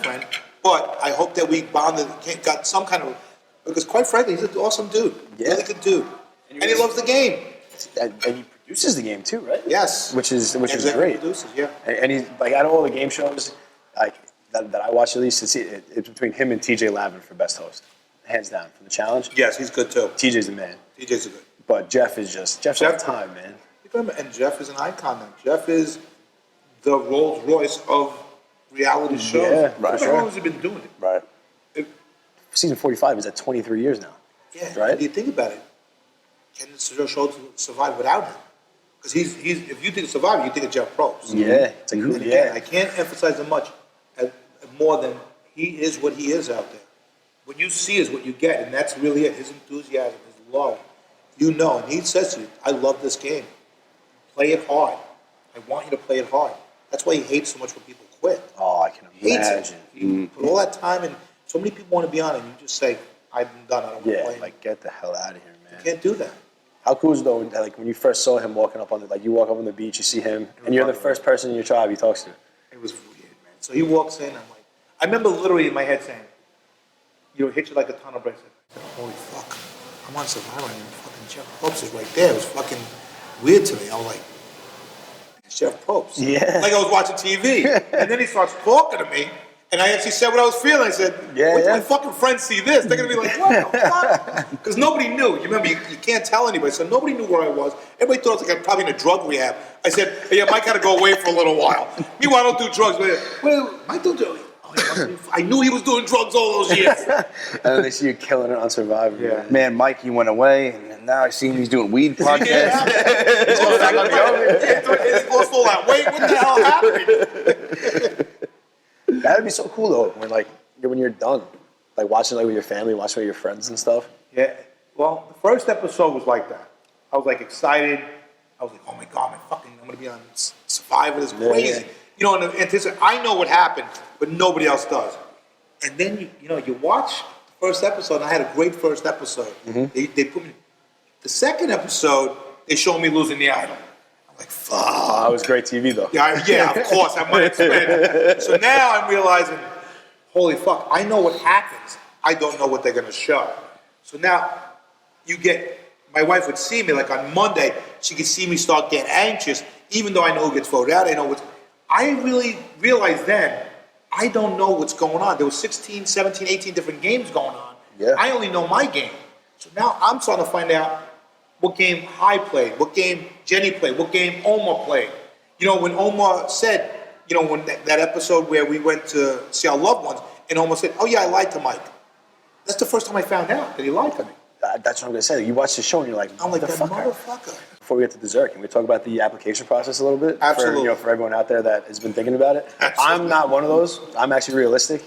D: but I hope that we bonded, got some kind of. Because quite frankly, he's an awesome dude.
C: Yeah.
D: Really good dude. And he loves the game.
C: And he produces the game too, right?
D: Yes.
C: Which is
D: Executive
C: great.
D: Producers, yeah.
C: And he's like out of all the game shows, like that I watch at least, it's between him and TJ Lavin for best host, hands down for the challenge.
D: Yes, he's good too.
C: TJ's the man,
D: DJ's a good.
C: but Jeff's all time, man.
D: Remember, and Jeff is an icon now. Jeff is the Rolls Royce of reality shows.
C: Yeah,
D: How
C: for
D: long has he been doing it?
B: Right.
C: Season 45 is at 23 years now.
D: Yeah,
C: Right?
D: When you think about it, can the show survive without him? Because he's if you think of Survivor, you think of Jeff Probst.
C: Yeah, it's like
D: And again, I can't emphasize it much more than he is what he is out there. What you see is what you get, and that's really it. His enthusiasm, his love. You know, and he says to you, I love this game. Play it hard. I want you to play it hard. That's why he hates so much when people quit.
C: Oh, I can
D: Hates
C: imagine.
D: it. You put all that time in. So many people want to be on it, and you just say, I'm done. I don't want to
C: Yeah,
D: play.
C: like get the hell out of here, man.
D: You can't do that.
C: How cool is it though, like when you first saw him walking up on like you walk up on the beach, you see him, and you're the first person in your tribe he talks to.
D: It was weird, man. So he walks in, I'm like, I remember literally in my head saying, you know, hit you like a ton of bricks. I said, holy fuck, I'm on Survivor and fucking Jeff Probst is right there. It was fucking weird to me. I was like, it's Jeff Probst.
C: Yeah.
D: Like I was watching TV. And then he starts talking to me, and I actually said what I was feeling. I said,
C: Yeah,
D: wait till
C: yeah.
D: my fucking friends see this. They're going to be like, what the fuck? Because nobody knew. You remember, you can't tell anybody. So nobody knew where I was. Everybody thought I was like, I'm probably in a drug rehab. I said, hey, yeah, Mike got to go away for a little while. Meanwhile, I don't do drugs. Well, Mike don't do it. I knew he was doing drugs all those years.
C: And then they see you killing it on Survivor.
D: Yeah.
B: Man, Mike, he went away, and now I see him. He's doing weed
D: Yeah.
B: podcasts.
D: He's lost all that weight. What the hell happened?
C: That'd be so cool though, when you're done, like watching like with your family, watching with your friends and stuff.
D: Yeah. Well, the first episode was like that. I was like excited. I was like, oh my God, I'm going to be on Survivor. This is crazy.
C: Yeah.
D: You know, and I know what happened, but nobody else does. And then, you watch the first episode, and I had a great first episode.
C: Mm-hmm.
D: They put me, the second episode, they showed me losing the idol. I'm like, fuck.
C: Oh, it was great TV though.
D: Yeah, of course, I might explain it. So now I'm realizing, holy fuck, I know what happens. I don't know what they're going to show. So now my wife would see me, like on Monday, she could see me start getting anxious, even though I know who gets voted out. I really realized then, I don't know what's going on. There was 16, 17, 18 different games going on.
C: Yeah.
D: I only know my game. So now I'm starting to find out what game I played, what game Jenny played, what game Omar played. When Omar said, when that episode where we went to see our loved ones, and Omar said, oh yeah, I lied to Mike. That's the first time I found out that he lied to me.
C: That's what I'm gonna say. You watch the show and you're like,
D: I'm like, that
C: motherfucker.
D: motherfucker.
C: Before we get to dessert, can we talk about the application process a little bit?
D: Absolutely.
C: For everyone out there that has been thinking about it.
D: Absolutely.
C: I'm not one of those. I'm actually realistic.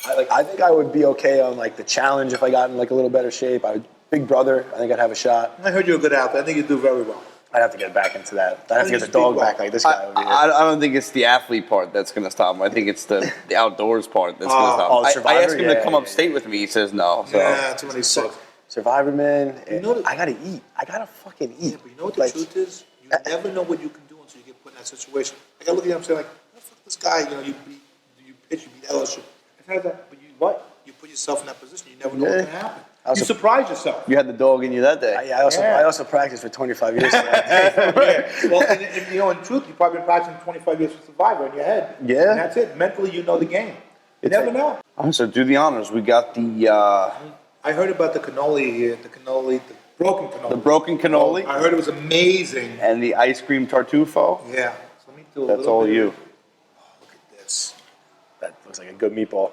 C: I think I would be okay on like the challenge if I got in like a little better shape. Big Brother, I think I'd have a shot.
D: I heard you're a good athlete. I think you do very well.
C: I'd have to get back into that. I'd have to get the
D: Speak
C: dog
D: well.
C: back like this guy over here.
B: I don't think it's the athlete part that's going to stop him. I think it's the outdoors part that's going to stop him. I
C: Survivor?
B: asked him to come
C: Yeah.
B: upstate with me. He says no. So.
D: Yeah, too many folks.
C: Survivor, man.
D: know
C: I gotta eat. I gotta fucking eat.
D: Yeah, but you know what the truth is? You never know what you can do until you get put in that situation. Like I look at him, I'm saying like, oh, fuck this guy. You pitch, you beat LSU. But you put yourself in that position. You never know what can happen. You surprise yourself.
B: You had the dog in you that day.
C: I also practiced for 25 years.
D: Well, and in truth, you've probably been practicing 25 years for Survivor in your head.
C: Yeah.
D: And that's it. Mentally, you know the game. You never know.
B: So do the honors. We got the
D: I heard about the cannoli here, the broken cannoli.
B: broken cannoli
D: I heard it was amazing.
B: and the ice cream tartufo.
D: Yeah. So let me do a
B: That's
D: little
B: all
D: bit.
B: you.
D: Look at this.
C: That looks like a good meatball.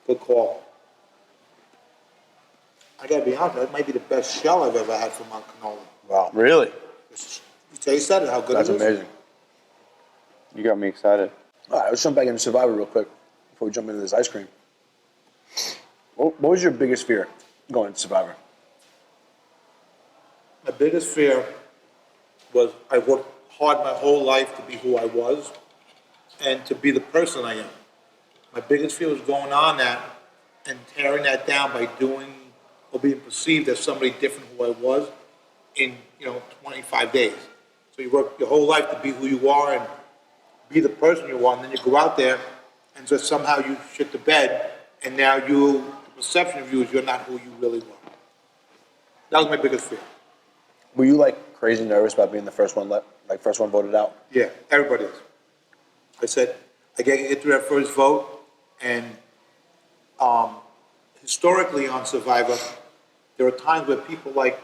D: Good call. I gotta be honest, that might be the best shell I've ever had from my cannoli.
C: Wow.
B: Really?
D: You taste that and how good
C: That's
D: it is?
C: amazing.
B: You got me excited.
C: All right, let's jump back into Survivor real quick before we jump into this ice cream. What was your biggest fear going into Survivor?
D: My biggest fear was I worked hard my whole life to be who I was and to be the person I am. My biggest fear was going on that and tearing that down by doing or being perceived as somebody different who I was in 25 days. So you work your whole life to be who you are and be the person you are, and then you go out there and just somehow you shit the bed, and now the perception of you is you're not who you really were. That was my biggest fear.
C: Were you like crazy nervous about being the first one first one voted out?
D: Yeah, everybody is. I said, I gotta get through that first vote, and historically on Survivor, there are times where people like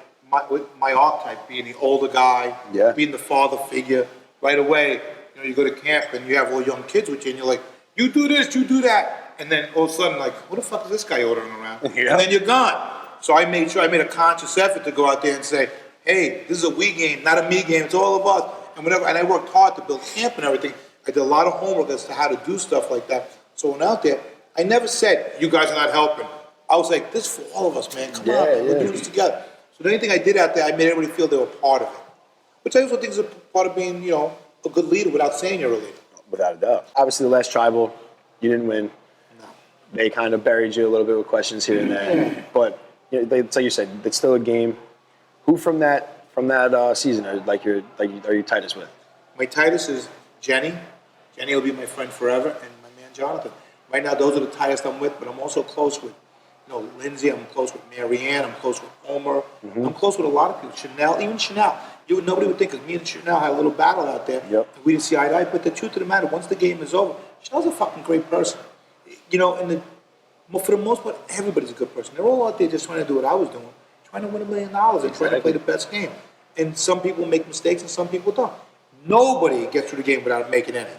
D: with my archetype, being the older guy,
C: Yeah.
D: being the father figure, right away, you go to camp and you have all young kids with you, and you're like, you do this, you do that, and then all of a sudden, like, what the fuck is this guy ordering around?
C: Yeah.
D: And then you're gone. So I made a conscious effort to go out there and say, hey, this is a we game, not a me game. It's all of us. And I worked hard to build camp and everything. I did a lot of homework as to how to do stuff like that. So when out there, I never said, you guys are not helping. I was like, this is for all of us, man. Come on, man. We're doing this together. So anything I did out there, I made everybody feel they were part of it. Which I also think is a part of being, a good leader without saying you're a leader.
C: Without a doubt. Obviously, the last tribal, you didn't win.
D: No.
C: They kind of buried you a little bit with questions here and there. But it's like you said, it's still a game. Who from that season are you tightest with?
D: My tightest is Jenny. Jenny will be my friend forever, and my man Jonathan. Right now, those are the tightest I'm with, but I'm also close with, Lindsay. I'm close with Marianne. I'm close with Homer. I'm close with a lot of people. Chanel, even Chanel. Nobody would think, because me and Chanel had a little battle out there.
C: Yep.
D: And we didn't see eye to eye, but the truth of the matter, once the game is over, Chanel's a fucking great person. For the most part, everybody's a good person. They're all out there just trying to do what I was doing, trying to win $1 million and trying to play the best game. And some people make mistakes and some people don't. Nobody gets through the game without making any.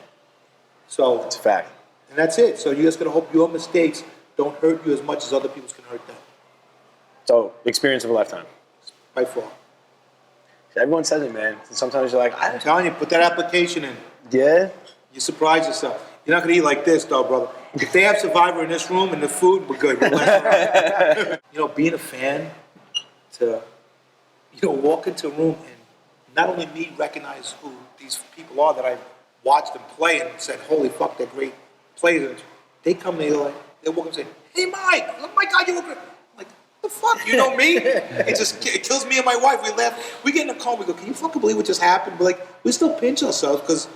D: So
C: It's a fact.
D: and that's it. So you just gotta hope your mistakes don't hurt you as much as other people's can hurt them.
C: So, experience of a lifetime.
D: By far.
C: Everyone says it, man. Sometimes you're like,
D: I'm telling you, put that application in.
C: yeah.
D: You surprise yourself. You're not gonna eat like this, though, brother. If they have Survivor in this room and the food, we're good. We're left around. Being a fan, to walk into a room and not only me recognize who these people are that I watched them play and said, holy fuck, they're great players. They come, they walk up and say, hey, Mike, oh my God, you look great. I'm like, the fuck, you know me? It kills me and my wife. We laugh. We get in the car, we go, can you fucking believe what just happened? But we still pinch ourselves because,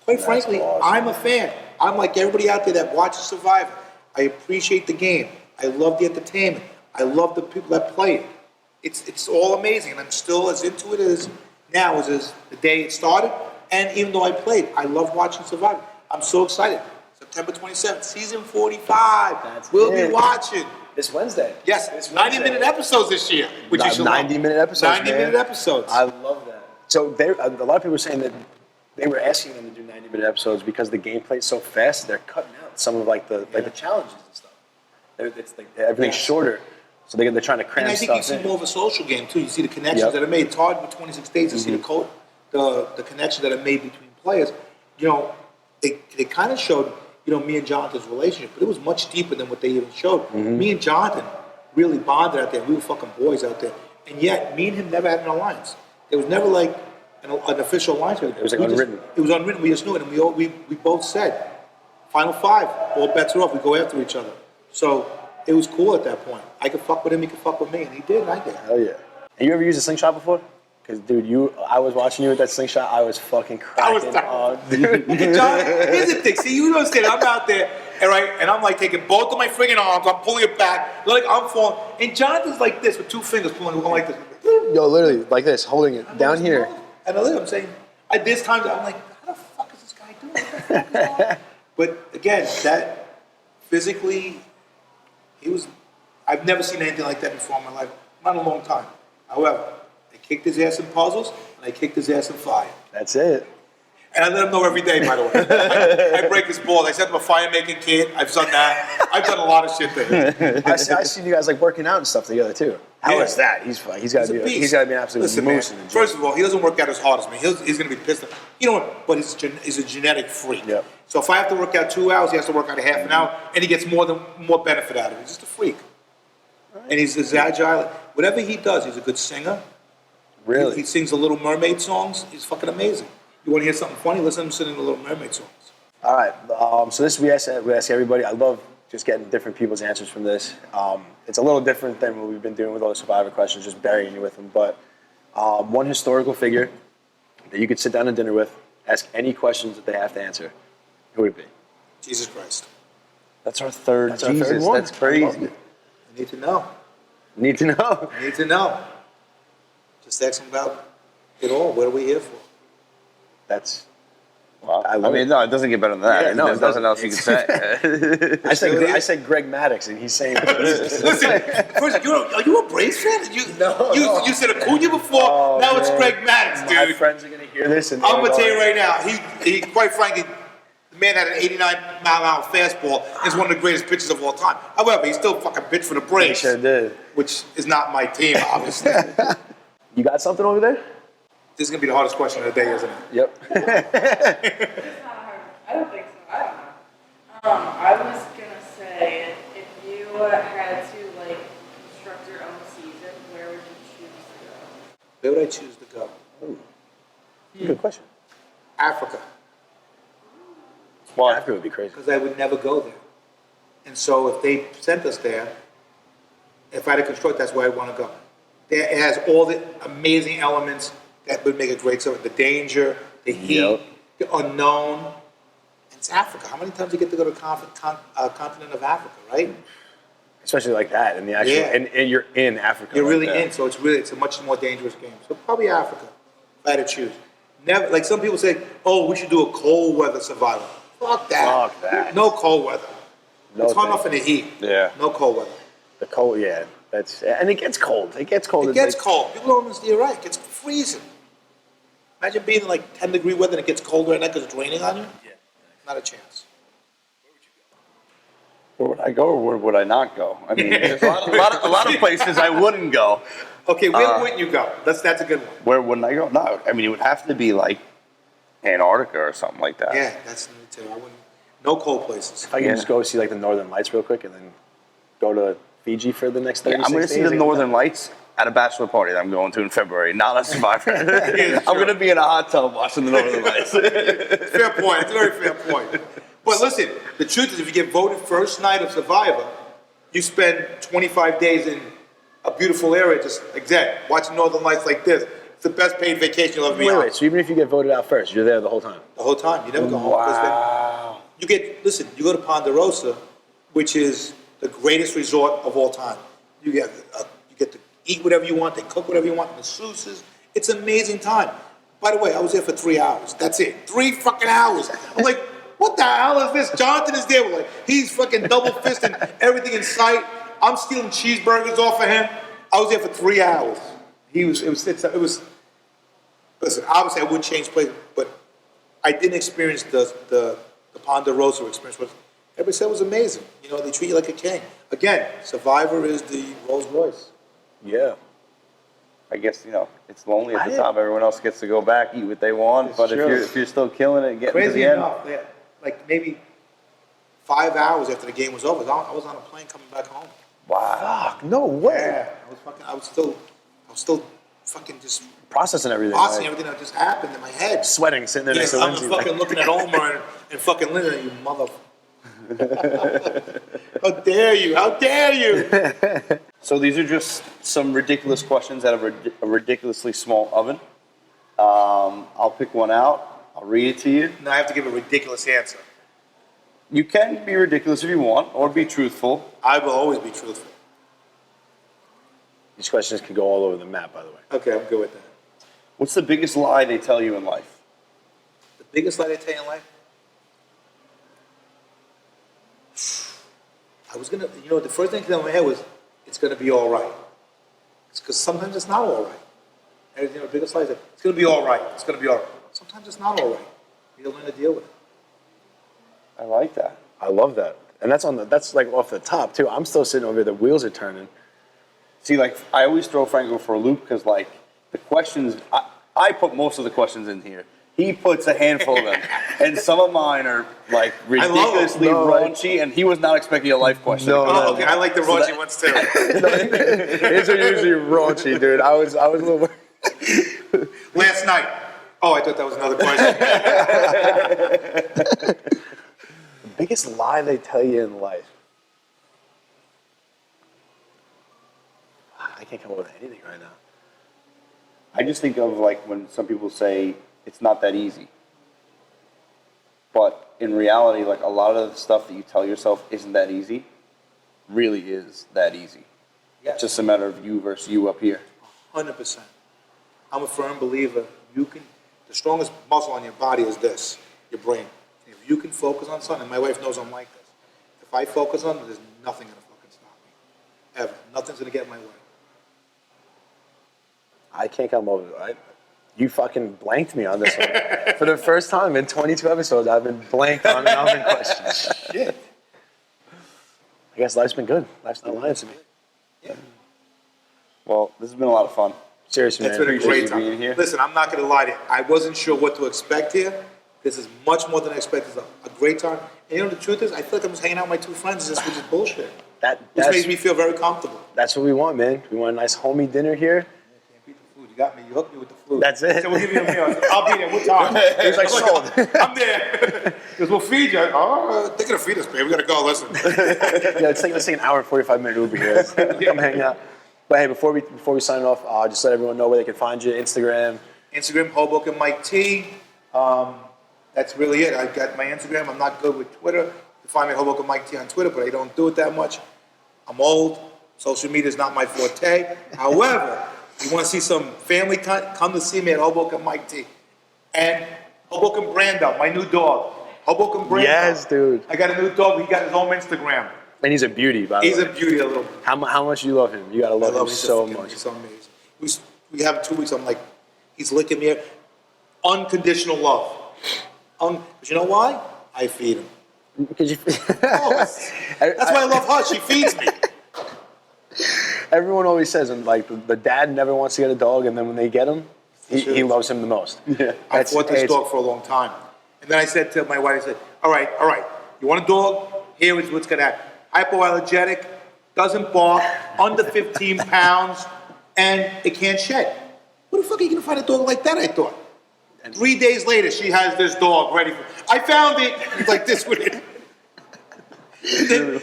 D: quite frankly,
C: awesome.
D: I'm a fan. I'm like everybody out there that watches Survivor. I appreciate the game. I love the entertainment. I love the people that play it. It's all amazing, and I'm still as into it as now as the day it started. And even though I played, I love watching Survivor. I'm so excited. September 27th, season 45. We'll be watching.
C: This Wednesday.
D: Yes,
C: This
D: 90-minute episodes this year, which you should love.
C: 90-minute episodes,
D: 90-minute episodes.
C: I love that. So a lot of people were saying that they were asking them to do 90-minute episodes because the gameplay is so fast. They're cutting out some of the challenges and stuff. It's like everything's shorter, so they're trying to cram
D: And I think you
C: stuff
D: see
C: in.
D: more of a social game too. You see the connections
C: Yep.
D: that are made. It's hard with 26 days to see the connections that are made between players. They kind of showed me and Jonathan's relationship, but it was much deeper than what they even showed. Me and Jonathan really bonded out there. We were fucking boys out there, and yet me and him never had an alliance. There was never like an official alliance. It
C: was like unwritten.
D: It was unwritten. We just knew it, and we both said, "Final five, all bets are off. We go after each other." So it was cool at that point. I could fuck with him, he could fuck with me, and he did, and I did.
C: Hell yeah. Have you ever used a slingshot before? Because, dude, I was watching you with that slingshot. I was fucking cracking up, dude.
D: John, here's the thing. See, you don't understand. I'm out there, and I'm like taking both of my friggin' arms. I'm pulling it back, like I'm falling. And Jonathan's like this with two fingers pulling it like this.
C: Yo, literally, like this, holding it down here.
D: And I'm saying, this time I'm like, how the fuck is this guy doing? What the fuck is going on? But again, that physically, I've never seen anything like that before in my life. Not in a long time. However, I kicked his ass in puzzles, and I kicked his ass in fire.
C: That's it.
D: And I let him know every day, by the way. I break his balls. I sent him a fire-making kit. I've done that. I've done a lot of shit to him.
C: I seen you guys working out and stuff together too. How is that? He's got to be. He's got to be an absolute
D: Listen,
C: moose
D: man,
C: in the gym.
D: first of all, he doesn't work out as hard as me. He's going to be pissed off. You know what? But he's a genetic freak.
C: Yep.
D: So if I have to work out 2 hours, he has to work out a half an hour, and he gets more benefit out of it. He's just a freak. Right. And he's as agile. Whatever he does, he's a good singer.
C: Really?
D: He sings the Little Mermaid songs. He's fucking amazing. You want to hear something funny? Listen to him singing the Little Mermaid songs.
C: All right. So this we ask everybody. I love just getting different people's answers from this. It's a little different than what we've been doing with all the Survivor questions, just burying you with them. But one historical figure that you could sit down to dinner with, ask any questions that they have to answer, who would it be?
D: Jesus Christ.
C: That's our third
B: That's our third one.
C: That's crazy.
D: You need to know.
C: Need to know.
D: You need to know. Just ask him about it all. What are we here for?
C: That's.
B: Wow.
C: I
B: I
C: love
B: mean,
C: it.
B: no, it doesn't get better than that.
C: Yeah, no,
B: There's
C: it
B: nothing
C: doesn't.
B: else you can say.
C: I said Greg Maddox, and he's saying.
D: Listen, first, are you a Braves fan?
C: No.
D: You said Acuna before.
C: Oh,
D: now it's
C: man.
D: Greg Maddox,
C: My
D: dude.
C: friends are gonna hear this, and
D: I'm gonna tell you right now. He quite frankly, the man had an 89-mile-an-hour fastball. He's one of the greatest pitchers of all time. However, he still fucking pitched for the
C: He
D: Braves,
C: sure did.
D: which is not my team, obviously.
C: You got something over there?
D: This is gonna be the hardest question of the day, isn't it?
C: Yep.
E: It's not hard. I don't think so. I don't know. I was gonna say, if you had to like construct your own season, where would you choose to go?
D: Where would I choose to go?
C: Good question.
D: Africa,
B: Why?
C: Africa would be crazy.
D: because I would never go there. And so if they sent us there, if I had to construct, that's where I want to go. There, it has all the amazing elements that would make a great summer. The danger, the heat,
C: Yep.
D: the unknown. It's Africa. How many times do you get to go to continent of Africa, right?
C: Especially like that, in the actual,
D: Yeah.
C: and you're in Africa.
D: You're
C: like
D: really
C: that.
D: in, so it's a much more dangerous game. So probably Africa, if I had to choose. Never, like some people say, oh, we should do a cold weather survival. Fuck that.
C: Fuck that.
D: No cold weather.
C: No
D: It's hot
C: thank
D: enough in the heat.
B: Yeah.
D: No cold weather.
C: The cold, yeah. That's and it gets cold. It gets cold.
D: It
C: It's
D: gets
C: like-
D: cold. People don't understand. You're right. It gets freezing. Imagine being in like 10-degree weather and it gets colder at night because it's raining on you. Yeah. Not a chance.
B: Where would I go or where would I not go? I mean, there's a lot of places I wouldn't go.
D: Okay, where wouldn't you go? That's a good one.
B: Where wouldn't I go? No, I mean, it would have to be like Antarctica or something like that.
D: Yeah, that's me too. I wouldn't. No cold places.
C: If I could
B: Yeah.
C: just go see like the Northern Lights real quick, and then go to Fiji for the next 36
B: I'm going to see
C: days,
B: the
C: ain't
B: Northern Lights at a bachelor party that I'm going to in February, not a Survivor.
D: it's
B: I'm
D: true.
B: going to be in a hot tub watching the Northern Lights.
D: Fair point. It's a very fair point. But listen, the truth is, if you get voted first night of Survivor, you spend 25 days in a beautiful area, just like that, watching Northern Lights like this. It's the best paid vacation you'll ever be
C: Wait,
D: on.
C: wait. So even if you get voted out first, you're there the whole time.
D: The whole time. You never go home. 'Cause then you listen, you go to Ponderosa, which is the greatest resort of all time. You get to eat whatever you want, they cook whatever you want, masseuses. It's an amazing time. By the way, I was there for 3 hours. That's it. 3 fucking hours. I'm like, what the hell is this? Jonathan is there. We're like, he's fucking double fisting everything in sight. I'm stealing cheeseburgers off of him. I was there for 3 hours. It was, listen, obviously I wouldn't change places, but I didn't experience the Ponderosa experience. But everybody said it was amazing. You know, they treat you like a king. Again, Survivor is the Rolls Royce.
C: Yeah.
B: I guess, it's lonely at
C: I
B: the
C: didn't-
B: top. Everyone else gets to go back, eat what they want.
C: It's
B: But if
C: true.
B: you're still killing it and getting to
D: Crazy
B: the end,
D: enough, yeah, like maybe 5 hours after the game was over, I was on a plane coming back home.
C: Fuck. No way.
D: Yeah, I was still fucking just
C: Processing everything.
D: processing
C: like,
D: everything that just happened in my head.
C: sweating, sitting there next to
D: I'm
C: Lindsay.
D: fucking
C: like,
D: looking at Omar and fucking Linda, you mother. How dare you? How dare you?
B: So these are just some ridiculous questions out of a ridiculously small oven. I'll pick one out. I'll read it to you.
D: Now I have to give a ridiculous answer.
B: You can be ridiculous if you want, or be truthful.
D: I will always be truthful.
C: these questions can go all over the map, by the way.
D: Okay, I'm good with that.
B: What's the biggest lie they tell you in life?
D: The biggest lie they tell you in life? I was gonna, the first thing that came to my head was, it's gonna be all right. It's because sometimes it's not all right. And, the biggest lie is, it's gonna be all right. It's gonna be all right. Sometimes it's not all right. You don't learn to deal with it.
B: I like that.
C: I love that. And that's like off the top, too. I'm still sitting over here, the wheels are turning.
B: See, like, I always throw Franco for a loop because, like, the questions, I put most of the questions in here. He puts a handful of them. And some of mine are, like,
D: I love 'em.
B: ridiculously
C: No, like-
B: raunchy, and he was not expecting a life question.
C: No,
D: Oh, okay, I like the
B: So
D: raunchy
B: that-
D: ones too.
C: These are usually raunchy, dude. I was a little.
D: Last night. Oh, I thought that was another question.
C: The biggest lie they tell you in life. I can't come up with anything right now.
B: I just think of, like, when some people say it's not that easy. But in reality, like, a lot of the stuff that you tell yourself isn't that easy really is that easy.
D: Yes.
B: It's just a matter of you versus you up here.
D: 100%. I'm a firm believer, the strongest muscle on your body is this, your brain. If you can focus on something, and my wife knows I'm like this. If I focus on it, there's nothing gonna fucking stop me. Ever. Nothing's gonna get in my way.
C: I can't come over. You fucking blanked me on this one. For the first time in 22 episodes, I've been blanked on an oven question.
D: Shit.
C: I guess life's been good. Life's not lying to me.
D: Yeah.
B: Well, this has been a lot of fun.
C: Seriously,
D: It's
C: man.
D: been a
B: appreciate
D: great
B: you
D: time.
B: being here.
D: Listen, I'm not gonna lie to you. I wasn't sure what to expect here. This is much more than I expected. It's a great time. And you know the truth is, I feel like I'm just hanging out with my two friends. This is just bullshit. This
C: That's
D: makes me feel very comfortable.
C: what we want, man. We want a nice homey dinner here.
D: Can't beat the food. You got me. You hooked me with the food.
C: That's it.
D: So we'll give you a meal. I'll be there. What time?
C: He was like, sold.
D: I'm there. Because we'll feed you. Oh, they're gonna feed us, babe. We gotta go. Listen.
C: Yeah, let's take an hour and 45-minute Uber here. Let's come hang out. But hey, before we sign off, just let everyone know where they can find you. Instagram.
D: Instagram, Hoboken Mike T. That's really it. I got my Instagram. I'm not good with Twitter. You can find me at Hoboken Mike T on Twitter, but I don't do it that much. I'm old. Social media is not my forte. However, you want to see some family come to see me at Hoboken Mike T. And Hoboken Brando, my new dog. Hoboken Brando.
C: Yes, dude.
D: I got a new dog. He got his own Instagram.
C: And he's a beauty, by the
D: He's
C: way.
D: a beauty, a little.
C: How much do you love him? You gotta love him so much.
D: He's amazing. We have 2 weeks. I'm like, he's licking me. Unconditional love. But you know why? I feed him.
C: Because you,
D: Oh, that's why I love her. She feeds me.
C: everyone always says, and like the dad never wants to get a dog, and then when they get him, he loves him the most. Yeah,
D: I fought this dog for a long time. And then I said to my wife, I said, all right, you want a dog? Here is what's gonna happen. Hypoallergenic, doesn't bark, under 15 pounds, and it can't shed. Where the fuck are you gonna find a dog like that, I thought? 3 days later, she has this dog ready for, I found it! It's like this with it. Then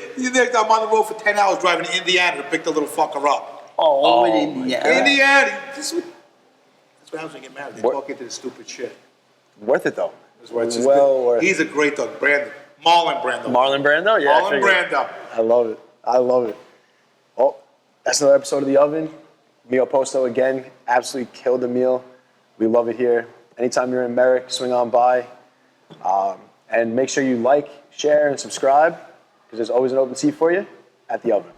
D: I'm on the road for 10 hours driving to Indiana to pick the little fucker up.
B: Oh, in Indiana.
D: Indiana! That's what happens when you get married. They talk into this stupid shit.
C: Worth it though.
D: It's just
C: Well
D: good.
C: worth it.
D: He's a great dog, Brandon. Marlon Brando.
C: Marlon Brando? Yeah. I
D: Marlon
C: figured.
D: Brando.
C: I love it. I love it. Oh, that's another episode of The Oven. Mio Posto again, absolutely killed the meal. We love it here. Anytime you're in Merrick, swing on by. And make sure you like, share, and subscribe, because there's always an open seat for you at The Oven.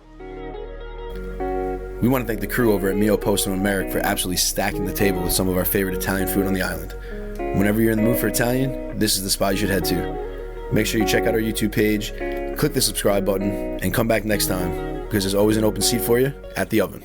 F: We want to thank the crew over at Mio Posto and Merrick for absolutely stacking the table with some of our favorite Italian food on the island. Whenever you're in the mood for Italian, this is the spot you should head to. Make sure you check out our YouTube page, click the subscribe button, and come back next time, because there's always an open seat for you at The Oven.